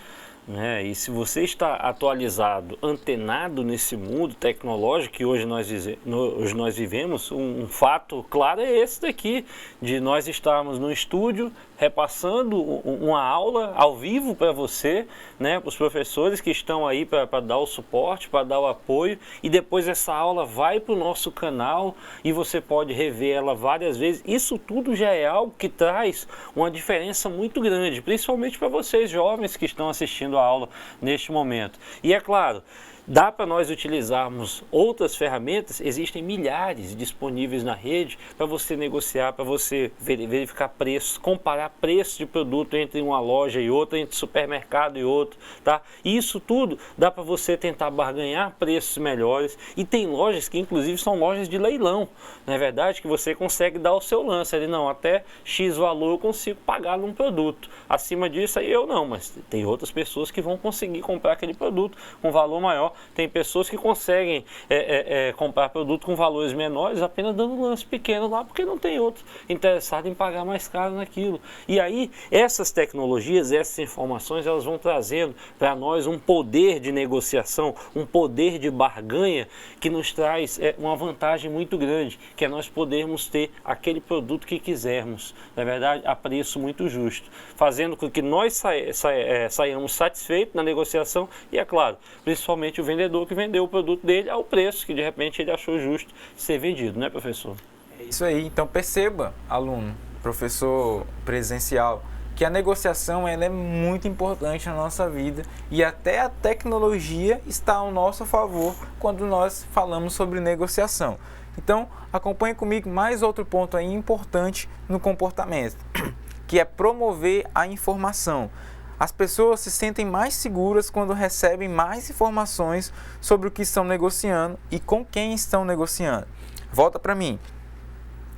E se você está atualizado, antenado nesse mundo tecnológico que hoje nós vivemos, um fato claro é esse daqui, de nós estarmos no estúdio repassando uma aula ao vivo para você, para os professores que estão aí para dar o suporte, para dar o apoio, e depois essa aula vai para o nosso canal e você pode rever ela várias vezes. Isso tudo já é algo que traz uma diferença muito grande, principalmente para vocês jovens que estão assistindo a aula neste momento. E é claro, dá para nós utilizarmos outras ferramentas, existem milhares disponíveis na rede para você negociar, para você verificar preços, comparar preços de produto entre uma loja e outra, entre supermercado e outro, tá? Isso tudo dá para você tentar barganhar preços melhores, e tem lojas que inclusive são lojas de leilão, não é verdade? Que você consegue dar o seu lance ali, não, até X valor eu consigo pagar num produto, acima disso aí eu não, mas tem outras pessoas que vão conseguir comprar aquele produto com valor maior. Tem pessoas que conseguem comprar produto com valores menores apenas dando um lance pequeno lá, porque não tem outro interessado em pagar mais caro naquilo. E aí, essas tecnologias, essas informações, elas vão trazendo para nós um poder de negociação, um poder de barganha que nos traz uma vantagem muito grande, que é nós podermos ter aquele produto que quisermos, na verdade, a preço muito justo, fazendo com que nós saiamos satisfeitos na negociação e, é claro, principalmente o vendedor que vendeu o produto dele ao preço que de repente ele achou justo ser vendido, né, professor? É isso aí. Então perceba, aluno, professor presencial, que a negociação ela é muito importante na nossa vida e até a tecnologia está ao nosso favor quando nós falamos sobre negociação. Então acompanhe comigo mais outro ponto aí importante no comportamento, que é promover a informação. As pessoas se sentem mais seguras quando recebem mais informações sobre o que estão negociando e com quem estão negociando. Volta para mim.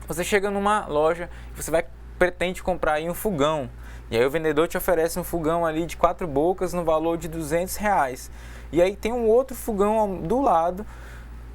Você chega numa loja, você pretende comprar aí um fogão. E aí o vendedor te oferece um fogão ali de 4 bocas no valor de R$200. E aí tem um outro fogão do lado,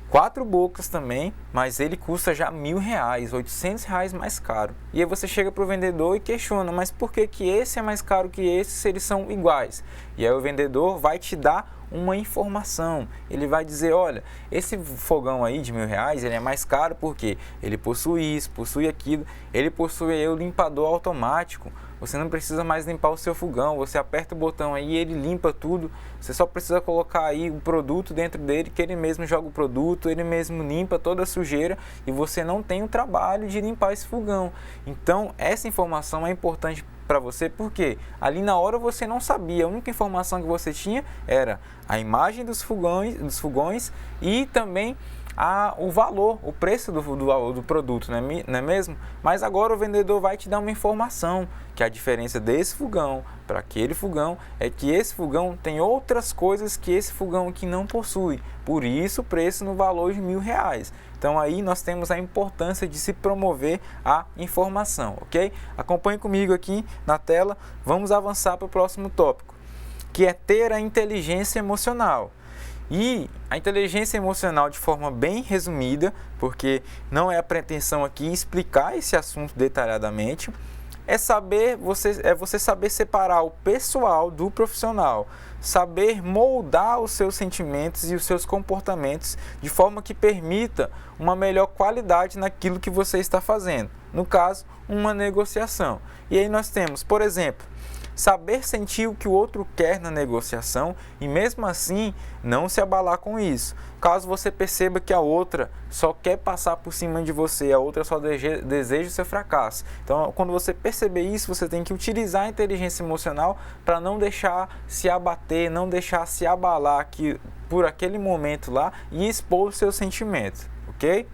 4 bocas também, mas ele custa já R$1.000, R$800 mais caro. E aí você chega para o vendedor e questiona, mas por que esse é mais caro que esse se eles são iguais? E aí o vendedor vai te dar uma informação, ele vai dizer, olha, esse fogão aí de R$1.000, ele é mais caro porque ele possui isso, possui aquilo, ele possui aí o limpador automático. Você não precisa mais limpar o seu fogão, você aperta o botão aí e ele limpa tudo. Você só precisa colocar aí o produto dentro dele, que ele mesmo joga o produto, ele mesmo limpa toda a sujeira e você não tem o trabalho de limpar esse fogão. Então, essa informação é importante para você porque ali na hora você não sabia, a única informação que você tinha era a imagem dos fogões e também o valor, o preço do produto, não é mesmo? Mas agora o vendedor vai te dar uma informação, que a diferença desse fogão para aquele fogão é que esse fogão tem outras coisas que esse fogão aqui não possui, por isso o preço no valor de R$1.000. Então aí nós temos a importância de se promover a informação, ok? Acompanhe comigo aqui na tela, vamos avançar para o próximo tópico, que é ter a inteligência emocional. E a inteligência emocional, de forma bem resumida, porque não é a pretensão aqui explicar esse assunto detalhadamente, é você saber separar o pessoal do profissional, saber moldar os seus sentimentos e os seus comportamentos de forma que permita uma melhor qualidade naquilo que você está fazendo. No caso, uma negociação. E aí nós temos, por exemplo, saber sentir o que o outro quer na negociação e mesmo assim não se abalar com isso. Caso você perceba que a outra só quer passar por cima de você, a outra só deseja o seu fracasso. Então, quando você perceber isso, você tem que utilizar a inteligência emocional para não deixar se abater, não deixar se abalar aqui, por aquele momento lá e expor os seus sentimentos, ok?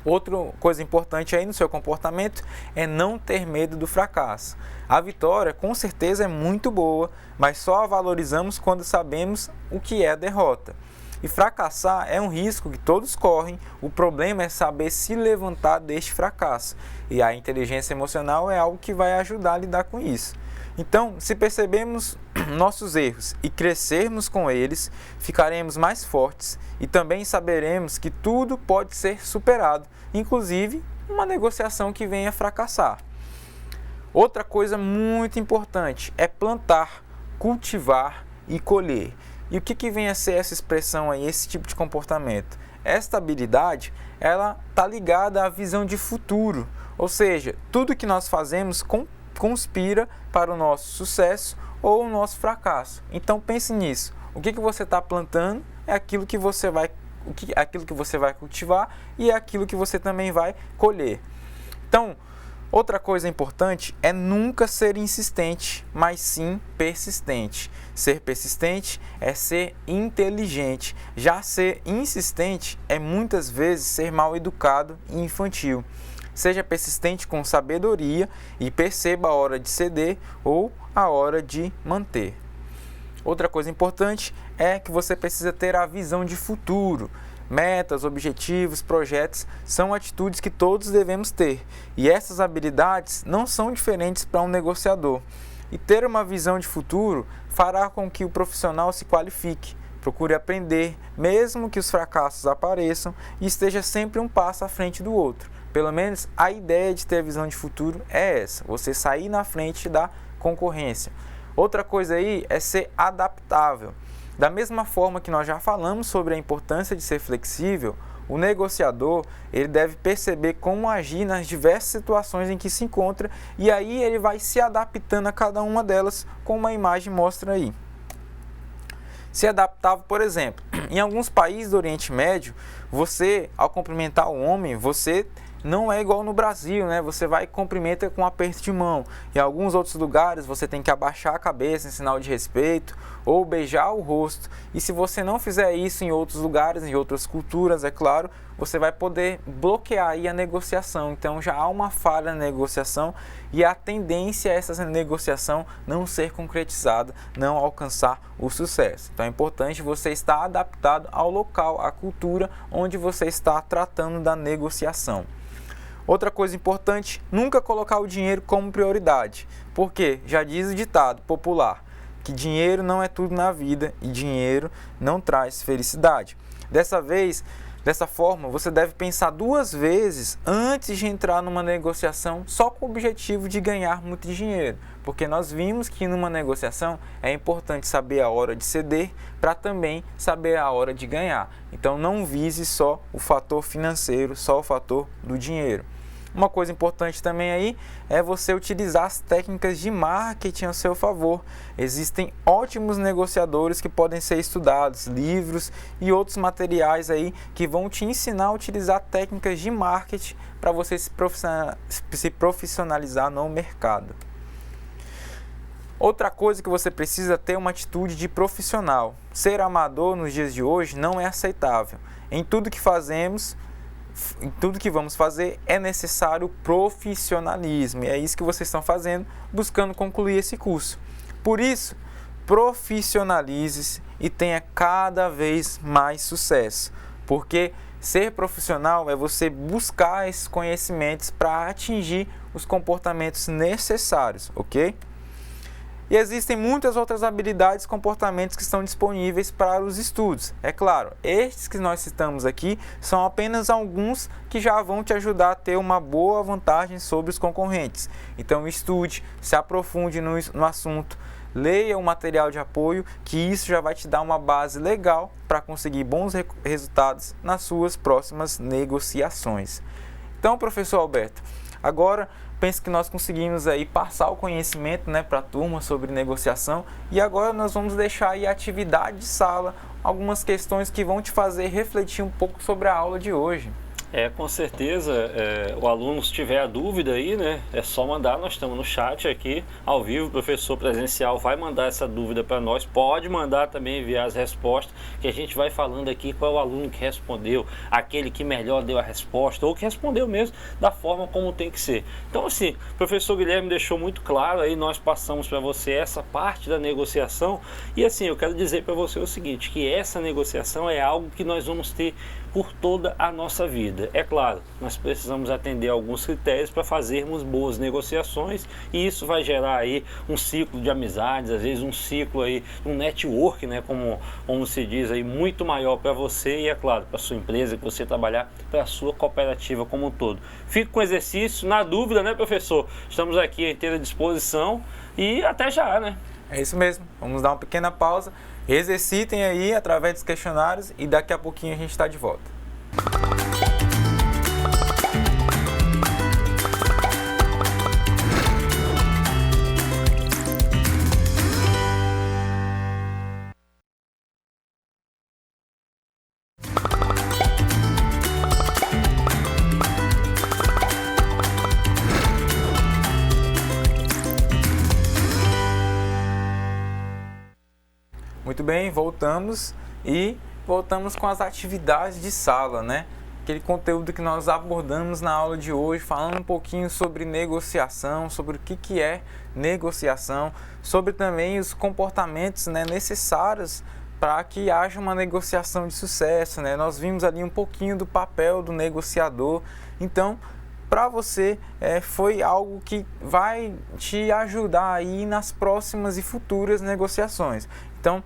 Outra coisa importante aí no seu comportamento é não ter medo do fracasso. A vitória com certeza é muito boa, mas só a valorizamos quando sabemos o que é a derrota. E fracassar é um risco que todos correm, o problema é saber se levantar deste fracasso. E a inteligência emocional é algo que vai ajudar a lidar com isso. Então, se percebermos nossos erros e crescermos com eles, ficaremos mais fortes e também saberemos que tudo pode ser superado, inclusive uma negociação que venha a fracassar. Outra coisa muito importante é plantar, cultivar e colher. E o que vem a ser essa expressão aí, esse tipo de comportamento? Esta habilidade, ela está ligada à visão de futuro, ou seja, tudo que nós fazemos conspira para o nosso sucesso ou o nosso fracasso. Então pense nisso. O que você está plantando é aquilo que você vai cultivar e é aquilo que você também vai colher. Então, outra coisa importante é nunca ser insistente, mas sim persistente. Ser persistente é ser inteligente. Já ser insistente é muitas vezes ser mal educado e infantil. Seja persistente com sabedoria e perceba a hora de ceder ou a hora de manter. Outra coisa importante é que você precisa ter a visão de futuro. Metas, objetivos, projetos são atitudes que todos devemos ter. E essas habilidades não são diferentes para um negociador. E ter uma visão de futuro fará com que o profissional se qualifique, procure aprender, mesmo que os fracassos apareçam, e esteja sempre um passo à frente do outro. Pelo menos a ideia de ter visão de futuro é essa, você sair na frente da concorrência. Outra coisa aí é ser adaptável. Da mesma forma que nós já falamos sobre a importância de ser flexível, o negociador ele deve perceber como agir nas diversas situações em que se encontra e aí ele vai se adaptando a cada uma delas, como a imagem mostra aí. Ser adaptável, por exemplo, em alguns países do Oriente Médio, você, ao cumprimentar o homem, você não é igual no Brasil, né? Você vai e cumprimenta com um aperto de mão. Em alguns outros lugares você tem que abaixar a cabeça em sinal de respeito ou beijar o rosto. E se você não fizer isso em outros lugares, em outras culturas, é claro, você vai poder bloquear aí a negociação. Então já há uma falha na negociação e a tendência é essa negociação não ser concretizada, não alcançar o sucesso. Então é importante você estar adaptado ao local, à cultura onde você está tratando da negociação. Outra coisa importante, nunca colocar o dinheiro como prioridade, porque já diz o ditado popular, que dinheiro não é tudo na vida e dinheiro não traz felicidade. Dessa forma, você deve pensar 2 vezes antes de entrar numa negociação só com o objetivo de ganhar muito dinheiro, porque nós vimos que numa negociação é importante saber a hora de ceder para também saber a hora de ganhar. Então não vise só o fator financeiro, só o fator do dinheiro. Uma coisa importante também aí é você utilizar as técnicas de marketing a seu favor. Existem ótimos negociadores que podem ser estudados, livros e outros materiais aí que vão te ensinar a utilizar técnicas de marketing para você se profissionalizar no mercado. Outra coisa que você precisa ter é uma atitude de profissional. Ser amador nos dias de hoje não é aceitável. Em tudo que fazemos, em tudo que vamos fazer, é necessário profissionalismo. E é isso que vocês estão fazendo, buscando concluir esse curso. Por isso, profissionalize-se e tenha cada vez mais sucesso. Porque ser profissional é você buscar esses conhecimentos para atingir os comportamentos necessários, ok? E existem muitas outras habilidades e comportamentos que estão disponíveis para os estudos. É claro, estes que nós citamos aqui são apenas alguns que já vão te ajudar a ter uma boa vantagem sobre os concorrentes. Então estude, se aprofunde no assunto, leia o material de apoio, que isso já vai te dar uma base legal para conseguir bons resultados nas suas próximas negociações. Então, professor Alberto, agora penso que nós conseguimos aí passar o conhecimento, né, para a turma sobre negociação, e agora nós vamos deixar aí a atividade de sala, algumas questões que vão te fazer refletir um pouco sobre a aula de hoje. Com certeza, o aluno, se tiver a dúvida aí, né, é só mandar, nós estamos no chat aqui, ao vivo, o professor presencial vai mandar essa dúvida para nós, pode mandar também, enviar as respostas, que a gente vai falando aqui qual é o aluno que respondeu, aquele que melhor deu a resposta, ou que respondeu mesmo da forma como tem que ser. Então, assim, o professor Guilherme deixou muito claro aí, nós passamos para você essa parte da negociação, e assim, eu quero dizer para você o seguinte, que essa negociação é algo que nós vamos ter por toda a nossa vida. É claro, nós precisamos atender alguns critérios para fazermos boas negociações e isso vai gerar aí um ciclo de amizades, às vezes um ciclo aí, um network, né, como se diz aí, muito maior para você e é claro, para a sua empresa que você trabalhar, para a sua cooperativa como um todo. Fique com o exercício, na dúvida, né, professor? Estamos aqui à inteira disposição e até já, né? É isso mesmo, vamos dar uma pequena pausa. Exercitem aí através dos questionários e daqui a pouquinho a gente está de volta. Muito bem, voltamos com as atividades de sala, né? Aquele conteúdo que nós abordamos na aula de hoje, falando um pouquinho sobre negociação, sobre o que é negociação, sobre também os comportamentos, né, necessários para que haja uma negociação de sucesso, né? Nós vimos ali um pouquinho do papel do negociador, então para você foi algo que vai te ajudar aí nas próximas e futuras negociações. Então,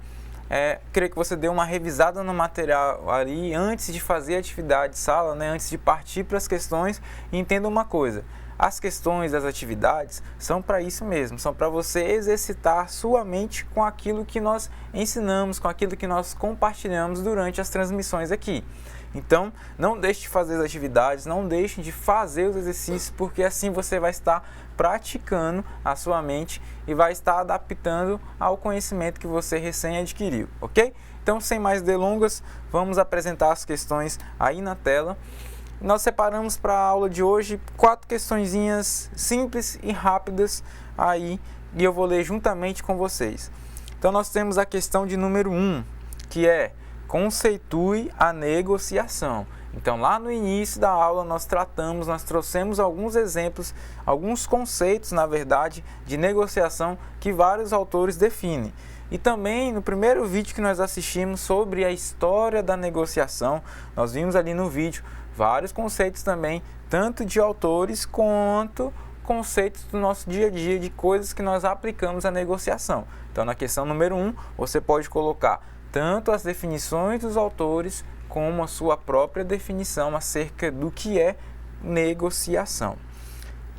creio que você dê uma revisada no material ali antes de fazer a atividade de sala, né? Antes de partir para as questões, e entenda uma coisa, as questões das atividades são para isso mesmo, são para você exercitar sua mente com aquilo que nós ensinamos, com aquilo que nós compartilhamos durante as transmissões aqui. Então, não deixe de fazer as atividades, não deixe de fazer os exercícios, porque assim você vai estar praticando a sua mente e vai estar adaptando ao conhecimento que você recém adquiriu, ok? Então, sem mais delongas, vamos apresentar as questões aí na tela. Nós separamos para a aula de hoje 4 questõezinhas simples e rápidas aí, e eu vou ler juntamente com vocês. Então, nós temos a questão de número 1, que é: conceitue a negociação. Então, lá no início da aula nós trouxemos alguns exemplos, alguns conceitos, na verdade, de negociação que vários autores definem. E também no primeiro vídeo que nós assistimos sobre a história da negociação, nós vimos ali no vídeo vários conceitos também, tanto de autores quanto conceitos do nosso dia a dia, de coisas que nós aplicamos à negociação. Então, na questão número 1, você pode colocar tanto as definições dos autores como a sua própria definição acerca do que é negociação.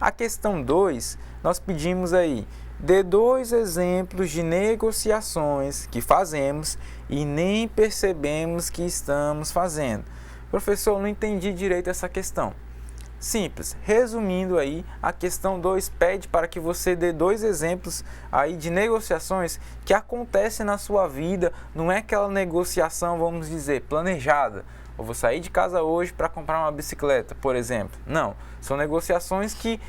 A questão 2, nós pedimos aí: dê 2 exemplos de negociações que fazemos e nem percebemos que estamos fazendo. Professor, não entendi direito essa questão. Simples, resumindo aí, a questão 2 pede para que você dê 2 exemplos aí de negociações que acontecem na sua vida, não é aquela negociação, vamos dizer, planejada. eu vou sair de casa hoje para comprar uma bicicleta, por exemplo. Não, são negociações que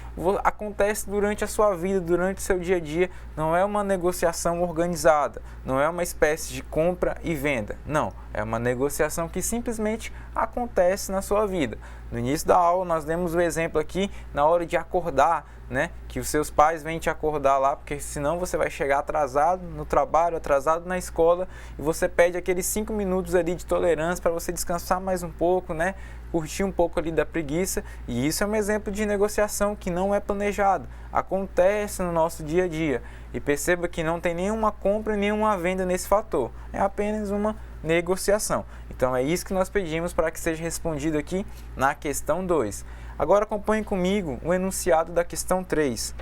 acontecem durante a sua vida, durante o seu dia a dia. Não é uma negociação organizada, não é uma espécie de compra e venda. Não, é uma negociação que simplesmente acontece na sua vida. No início da aula nós demos o exemplo aqui na hora de acordar, né? Que os seus pais vêm te acordar lá, porque senão você vai chegar atrasado no trabalho, atrasado na escola, e você pede aqueles 5 minutos ali de tolerância para você descansar mais um pouco, né? Curtir um pouco ali da preguiça, e isso é um exemplo de negociação que não é planejado, acontece no nosso dia a dia. E perceba que não tem nenhuma compra e nenhuma venda nesse fator, é apenas uma negociação. Então é isso que nós pedimos para que seja respondido aqui na questão 2. Agora acompanhe comigo o enunciado da questão 3.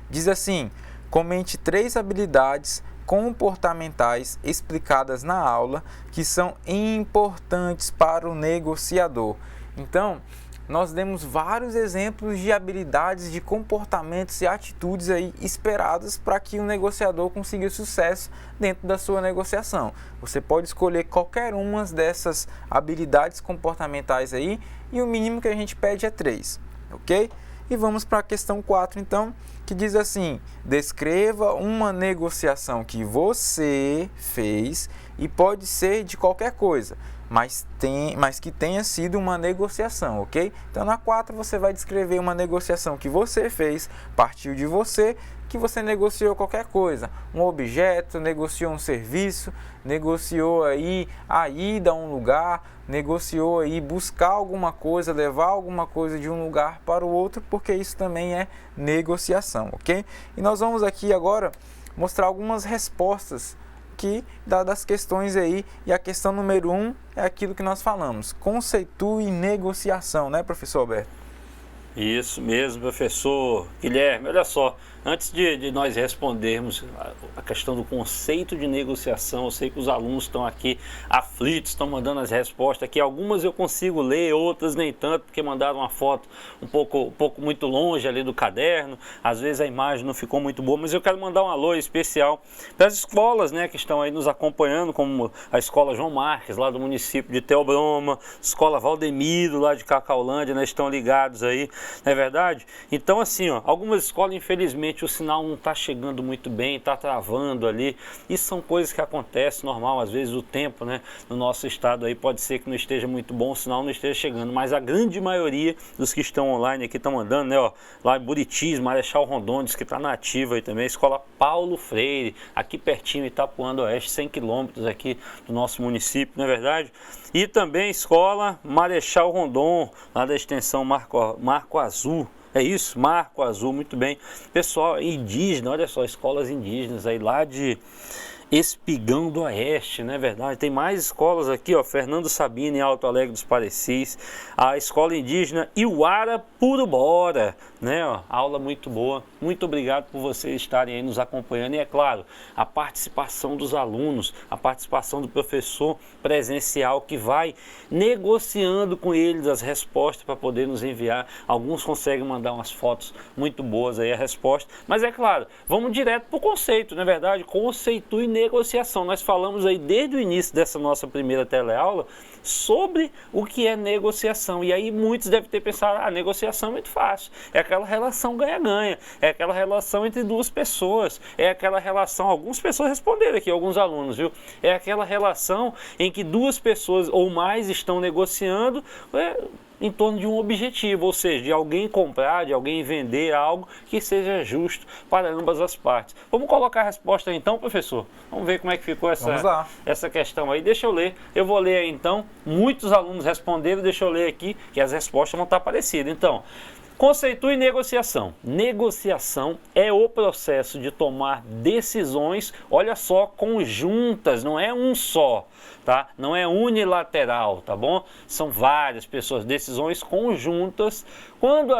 Diz assim: comente 3 habilidades comportamentais explicadas na aula que são importantes para o negociador. Então, nós demos vários exemplos de habilidades, de comportamentos e atitudes aí esperadas para que o negociador consiga sucesso dentro da sua negociação. Você pode escolher qualquer uma dessas habilidades comportamentais aí, e o mínimo que a gente pede é 3, ok? E vamos para a questão 4 então, que diz assim: descreva uma negociação que você fez, e pode ser de qualquer coisa, mas que tenha sido uma negociação, ok? Então na 4 você vai descrever uma negociação que você fez, partiu de você, que você negociou qualquer coisa, um objeto, negociou um serviço, negociou aí a ida a um lugar, negociou aí buscar alguma coisa, levar alguma coisa de um lugar para o outro, porque isso também é negociação, ok? E nós vamos aqui agora mostrar algumas respostas das questões aí, e a questão número 1 é aquilo que nós falamos: conceitue negociação, né, professor Alberto? Isso mesmo, professor Guilherme. Olha só, antes de nós respondermos a questão do conceito de negociação, eu sei que os alunos estão aqui aflitos, estão mandando as respostas aqui. Algumas eu consigo ler, outras nem tanto, porque mandaram uma foto um pouco muito longe ali do caderno. Às vezes a imagem não ficou muito boa, mas eu quero mandar um alô especial para as escolas, né, que estão aí nos acompanhando, como a Escola João Marques, lá do município de Theobroma, Escola Valdemiro, lá de Cacaulândia, né, estão ligados aí. Não é verdade? Então, assim, ó, algumas escolas, infelizmente, o sinal não está chegando muito bem, está travando ali. Isso são coisas que acontecem, normal. Às vezes o tempo, né, no nosso estado aí pode ser que não esteja muito bom, o sinal não esteja chegando. Mas a grande maioria dos que estão online aqui estão mandando, né, ó, lá em Buritis, Marechal Rondon, diz que está na ativa aí também. A Escola Paulo Freire, aqui pertinho, Itapuã do Oeste, 100 quilômetros aqui do nosso município, não é verdade? E também Escola Marechal Rondon, lá da extensão Marco Azul. É isso, Marco Azul, muito bem. Pessoal indígena, olha só, escolas indígenas aí lá de Espigão do Oeste, não é verdade? Tem mais escolas aqui, ó, Fernando Sabino em Alto Alegre dos Parecis, a escola indígena Iuara Purubora, né? Ó, aula muito boa. Muito obrigado por vocês estarem aí nos acompanhando, e é claro, a participação dos alunos, a participação do professor presencial, que vai negociando com eles as respostas para poder nos enviar. Alguns conseguem mandar umas fotos muito boas aí, a resposta, mas é claro, vamos direto para o conceito, não é verdade? Conceito e negociação. Nós falamos aí desde o início dessa nossa primeira teleaula sobre o que é negociação, e aí muitos devem ter pensado: a negociação é muito fácil, é aquela relação ganha-ganha, é aquela relação entre duas pessoas, é aquela relação, algumas pessoas responderam aqui, alguns alunos, viu? É aquela relação em que duas pessoas ou mais estão negociando em torno de um objetivo, ou seja, de alguém comprar, de alguém vender algo que seja justo para ambas as partes. Vamos colocar a resposta aí, então, professor? Vamos ver como é que ficou essa questão aí. Deixa eu ler, eu vou ler aí então. Muitos alunos responderam, deixa eu ler aqui, que as respostas vão estar parecidas. Então, conceitue negociação. Negociação é o processo de tomar decisões, olha só, conjuntas, não é um só, tá? Não é unilateral, tá bom? São várias pessoas, decisões conjuntas, quando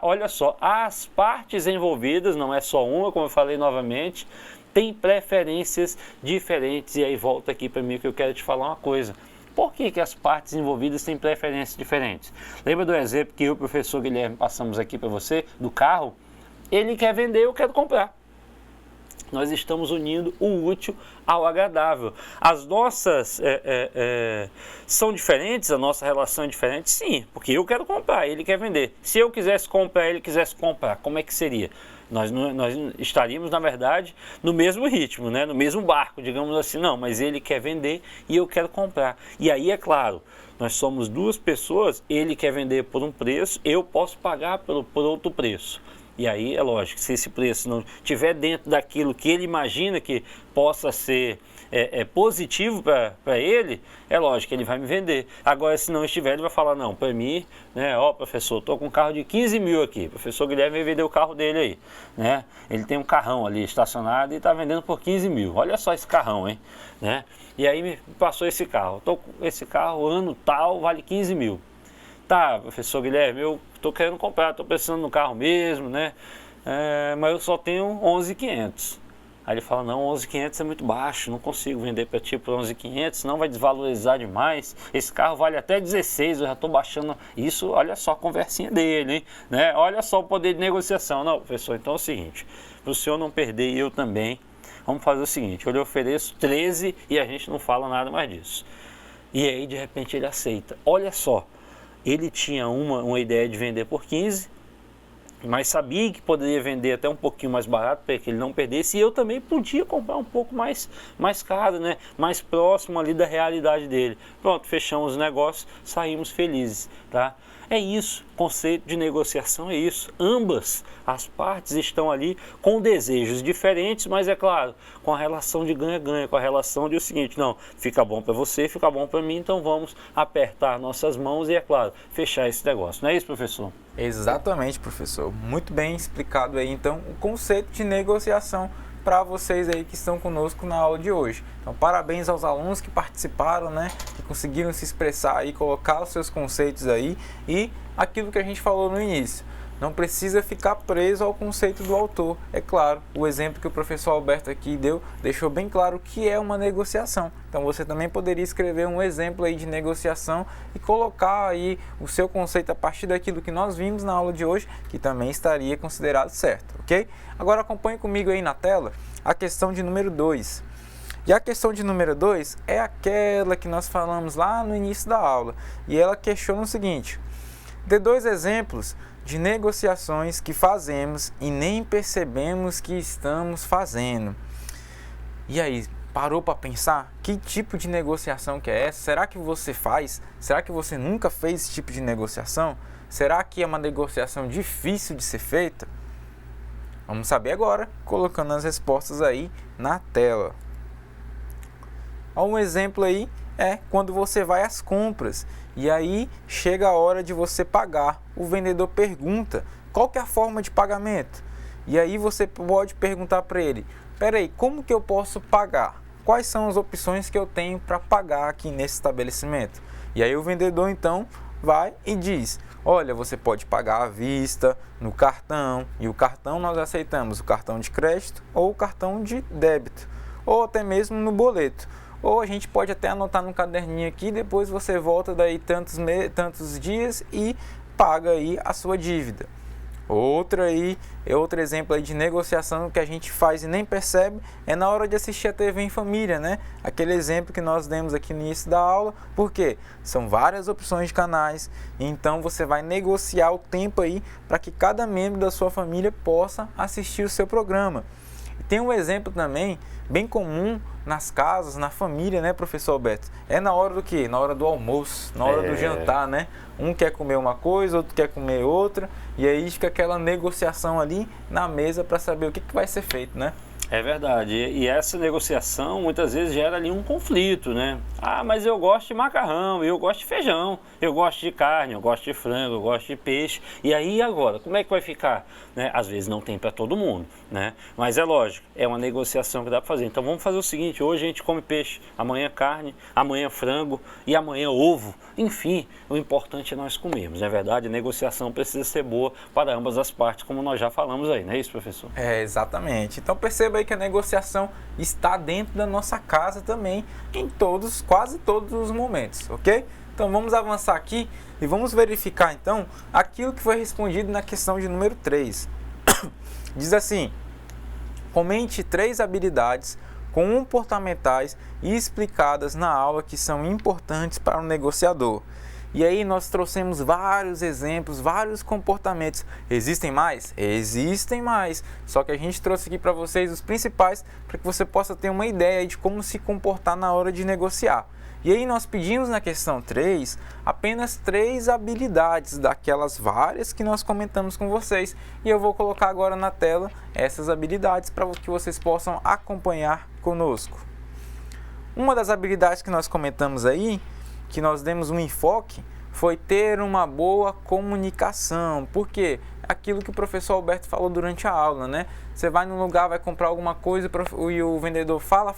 olha só, as partes envolvidas, não é só uma, como eu falei novamente, tem preferências diferentes. E aí volta aqui para mim que eu quero te falar uma coisa. Por que as partes envolvidas têm preferências diferentes? Lembra do exemplo que eu e o professor Guilherme passamos aqui para você, do carro? Ele quer vender, eu quero comprar. nós estamos unindo o útil ao agradável. As nossas são diferentes, a nossa relação é diferente? Sim, porque eu quero comprar, ele quer vender. Se eu quisesse comprar, ele quisesse comprar, como é que seria? Nós estaríamos, na verdade, no mesmo ritmo, né? No mesmo barco, digamos assim. Não, mas ele quer vender e eu quero comprar. E aí, é claro, nós somos duas pessoas, ele quer vender por um preço, eu posso pagar por outro preço. E aí, é lógico, se esse preço não estiver dentro daquilo que ele imagina que possa ser positivo para ele, é lógico que ele vai me vender. Agora, se não estiver, ele vai falar, não, para mim, né, ó, professor, estou com um carro de 15 mil aqui, o professor Guilherme vai vender o carro dele aí, né? Ele tem um carrão ali estacionado e está vendendo por 15 mil, olha só esse carrão, hein? Né? E aí me passou esse carro, esse carro, ano tal, vale 15 mil. Tá, professor Guilherme, eu estou querendo comprar, estou precisando no carro mesmo, né? Mas eu só tenho 11.500. Aí ele fala, não, 11.500 é muito baixo, não consigo vender para ti por 11.500, senão vai desvalorizar demais. Esse carro vale até 16, eu já estou baixando isso, olha só a conversinha dele, hein? Né? Olha só o poder de negociação. Não, professor, então é o seguinte, para o senhor não perder e eu também, vamos fazer o seguinte, eu lhe ofereço 13 e a gente não fala nada mais disso. E aí, de repente, ele aceita. Olha só. Ele tinha uma ideia de vender por 15, mas sabia que poderia vender até um pouquinho mais barato para que ele não perdesse. E eu também podia comprar um pouco mais caro, né? Mais próximo ali da realidade dele. Pronto, fechamos o negócio, saímos felizes, tá? É isso, conceito de negociação é isso. Ambas as partes estão ali com desejos diferentes, mas é claro, com a relação de ganha-ganha, com a relação de o seguinte, não, fica bom para você, fica bom para mim, então vamos apertar nossas mãos e, é claro, fechar esse negócio. Não é isso, professor? Exatamente, professor. Muito bem explicado aí, então, o conceito de negociação para vocês aí que estão conosco na aula de hoje. Então, parabéns aos alunos que participaram, né, que conseguiram se expressar e colocar os seus conceitos aí e aquilo que a gente falou no início. Não precisa ficar preso ao conceito do autor. É claro, o exemplo que o professor Alberto aqui deu deixou bem claro que é uma negociação. Então você também poderia escrever um exemplo aí de negociação e colocar aí o seu conceito a partir daquilo que nós vimos na aula de hoje, que também estaria considerado certo, ok? Agora acompanhe comigo aí na tela a questão de número 2. E a questão de número 2 é aquela que nós falamos lá no início da aula. E ela questiona o seguinte: dê 2 exemplos de negociações que fazemos e nem percebemos que estamos fazendo. E aí, parou para pensar que tipo de negociação que é essa? Será que você faz? Será que você nunca fez esse tipo de negociação? Será que é uma negociação difícil de ser feita? Vamos saber agora, colocando as respostas aí na tela. Um exemplo aí é quando você vai às compras e aí chega a hora de você pagar. O vendedor pergunta qual que é a forma de pagamento. E aí você pode perguntar para ele: peraí, como que eu posso pagar? Quais são as opções que eu tenho para pagar aqui nesse estabelecimento? E aí o vendedor então vai e diz: olha, você pode pagar à vista, no cartão, e o cartão nós aceitamos o cartão de crédito ou o cartão de débito, ou até mesmo no boleto. Ou a gente pode até anotar no caderninho aqui, depois você volta daí tantos dias e paga aí a sua dívida. Outro exemplo aí de negociação que a gente faz e nem percebe é na hora de assistir a TV em família, né? Aquele exemplo que nós demos aqui no início da aula, porque são várias opções de canais, então você vai negociar o tempo aí para que cada membro da sua família possa assistir o seu programa. E tem um exemplo também bem comum nas casas, na família, né, professor Alberto? É na hora do quê? Na hora do almoço, na hora do jantar, né? Um quer comer uma coisa, outro quer comer outra, e aí fica aquela negociação ali na mesa para saber o que vai ser feito, né? É verdade, e essa negociação muitas vezes gera ali um conflito, né? Ah, mas eu gosto de macarrão, eu gosto de feijão, eu gosto de carne, eu gosto de frango, eu gosto de peixe. E aí agora, como é que vai ficar? Né? Às vezes não tem para todo mundo, né? Mas é lógico, é uma negociação que dá para fazer. Então vamos fazer o seguinte: hoje a gente come peixe, amanhã carne, amanhã frango e amanhã ovo. Enfim, o importante é nós comermos, não é verdade? A negociação precisa ser boa para ambas as partes, como nós já falamos aí, não é isso, professor? É, exatamente. Então perceba aí que a negociação está dentro da nossa casa também, em quase todos os momentos, ok? Então vamos avançar aqui e vamos verificar então aquilo que foi respondido na questão de número 3. Diz assim: Comente 3 habilidades comportamentais e explicadas na aula que são importantes para um negociador. E aí nós trouxemos vários exemplos, vários comportamentos. Existem mais? Existem mais. Só que a gente trouxe aqui para vocês os principais para que você possa ter uma ideia de como se comportar na hora de negociar. E aí nós pedimos na questão 3 apenas 3 habilidades daquelas várias que nós comentamos com vocês. E eu vou colocar agora na tela essas habilidades para que vocês possam acompanhar conosco. Uma das habilidades que nós comentamos aí, que nós demos um enfoque, foi ter uma boa comunicação. Por quê? Aquilo que o professor Alberto falou durante a aula, né? Você vai num lugar, vai comprar alguma coisa e o vendedor fala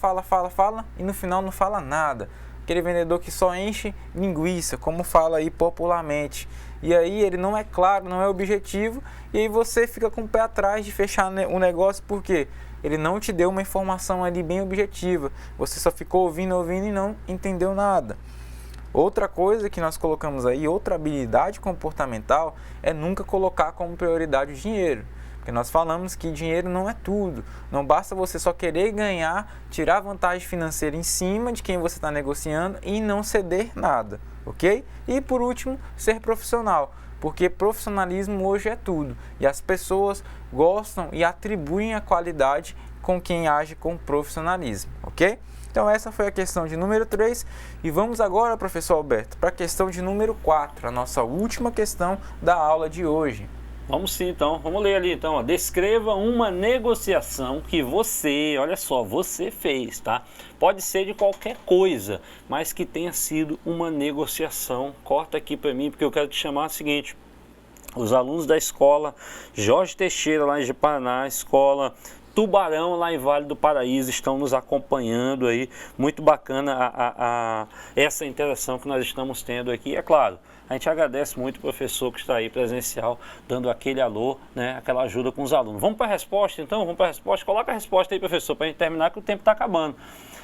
e no final não fala nada. Aquele vendedor que só enche linguiça, como fala aí popularmente. E aí ele não é claro, não é objetivo, e aí você fica com o pé atrás de fechar o negócio, por quê? Ele não te deu uma informação ali bem objetiva. Você só ficou ouvindo e não entendeu nada. Outra coisa que nós colocamos aí, outra habilidade comportamental, é nunca colocar como prioridade o dinheiro. Porque nós falamos que dinheiro não é tudo. Não basta você só querer ganhar, tirar vantagem financeira em cima de quem você está negociando e não ceder nada, ok? E por último, ser profissional. Porque profissionalismo hoje é tudo. E as pessoas gostam e atribuem a qualidade com quem age com profissionalismo, ok? Então essa foi a questão de número 3 e vamos agora, professor Alberto, para a questão de número 4, a nossa última questão da aula de hoje. Vamos sim, então. Vamos ler ali, então. Descreva uma negociação que você, olha só, você fez, tá? Pode ser de qualquer coisa, mas que tenha sido uma negociação. Corta aqui para mim, porque eu quero te chamar o seguinte. Os alunos da escola Jorge Teixeira, lá em Paraná, escola Tubarão, lá em Vale do Paraíso, estão nos acompanhando aí. Muito bacana essa interação que nós estamos tendo aqui. É claro, a gente agradece muito o professor que está aí presencial, dando aquele alô, né, aquela ajuda com os alunos. Vamos para a resposta, então? Vamos para a resposta? Coloca a resposta aí, professor, para a gente terminar, que o tempo está acabando.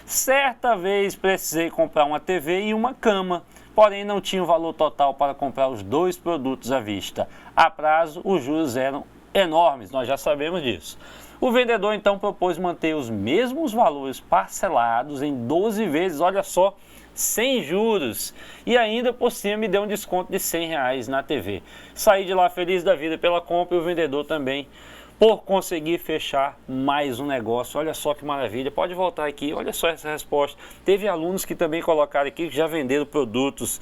Certa vez precisei comprar uma TV e uma cama, porém não tinha o valor total para comprar os 2 produtos à vista. A prazo, os juros eram enormes, nós já sabemos disso. O vendedor então propôs manter os mesmos valores parcelados em 12 vezes, olha só, sem juros, e ainda por cima me deu um desconto de R$100 na TV. Saí de lá feliz da vida pela compra e o vendedor também, por conseguir fechar mais um negócio. Olha só que maravilha, pode voltar aqui, olha só essa resposta. Teve alunos que também colocaram aqui, que já venderam produtos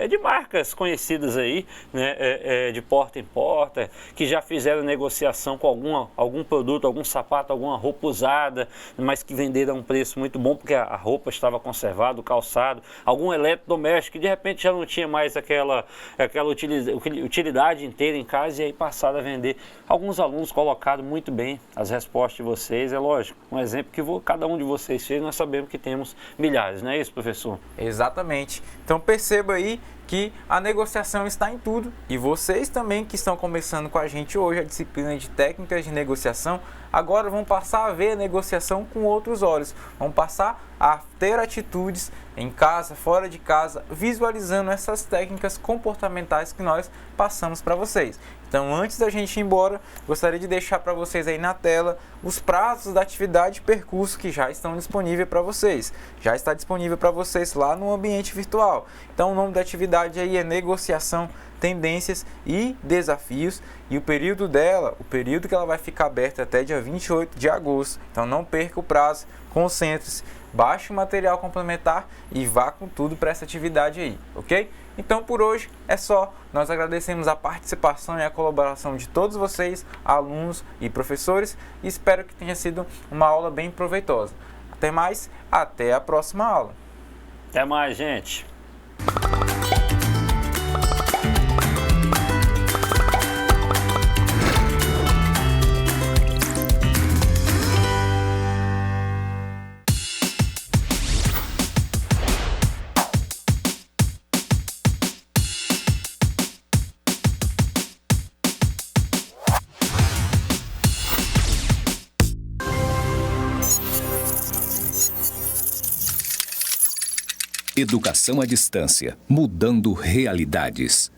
de marcas conhecidas aí, né, de porta em porta, que já fizeram negociação com algum produto, algum sapato, alguma roupa usada, mas que venderam a um preço muito bom, porque a roupa estava conservada, o calçado, algum eletrodoméstico, que de repente já não tinha mais aquela utilidade inteira em casa, e aí passaram a vender. Alguns alunos colocaram muito bem as respostas de vocês, é lógico, um exemplo que cada um de vocês fez, nós sabemos que temos milhares, não é isso, professor? Exatamente. Então perceba aí que a negociação está em tudo, e vocês também que estão começando com a gente hoje a disciplina de técnicas de negociação, agora vão passar a ver a negociação com outros olhos, vão passar a ter atitudes em casa, fora de casa, visualizando essas técnicas comportamentais que nós passamos para vocês. Então, antes da gente ir embora, gostaria de deixar para vocês aí na tela os prazos da atividade e percurso que já estão disponíveis para vocês. Já está disponível para vocês lá no ambiente virtual. Então, o nome da atividade aí é Negociação, Tendências e Desafios. E o período dela, o período que ela vai ficar aberta até dia 28 de agosto. Então, não perca o prazo, concentre-se, baixe o material complementar e vá com tudo para essa atividade aí, ok? Então, por hoje é só. Nós agradecemos a participação e a colaboração de todos vocês, alunos e professores, e espero que tenha sido uma aula bem proveitosa. Até mais, até a próxima aula. Até mais, gente. Educação à distância, mudando realidades.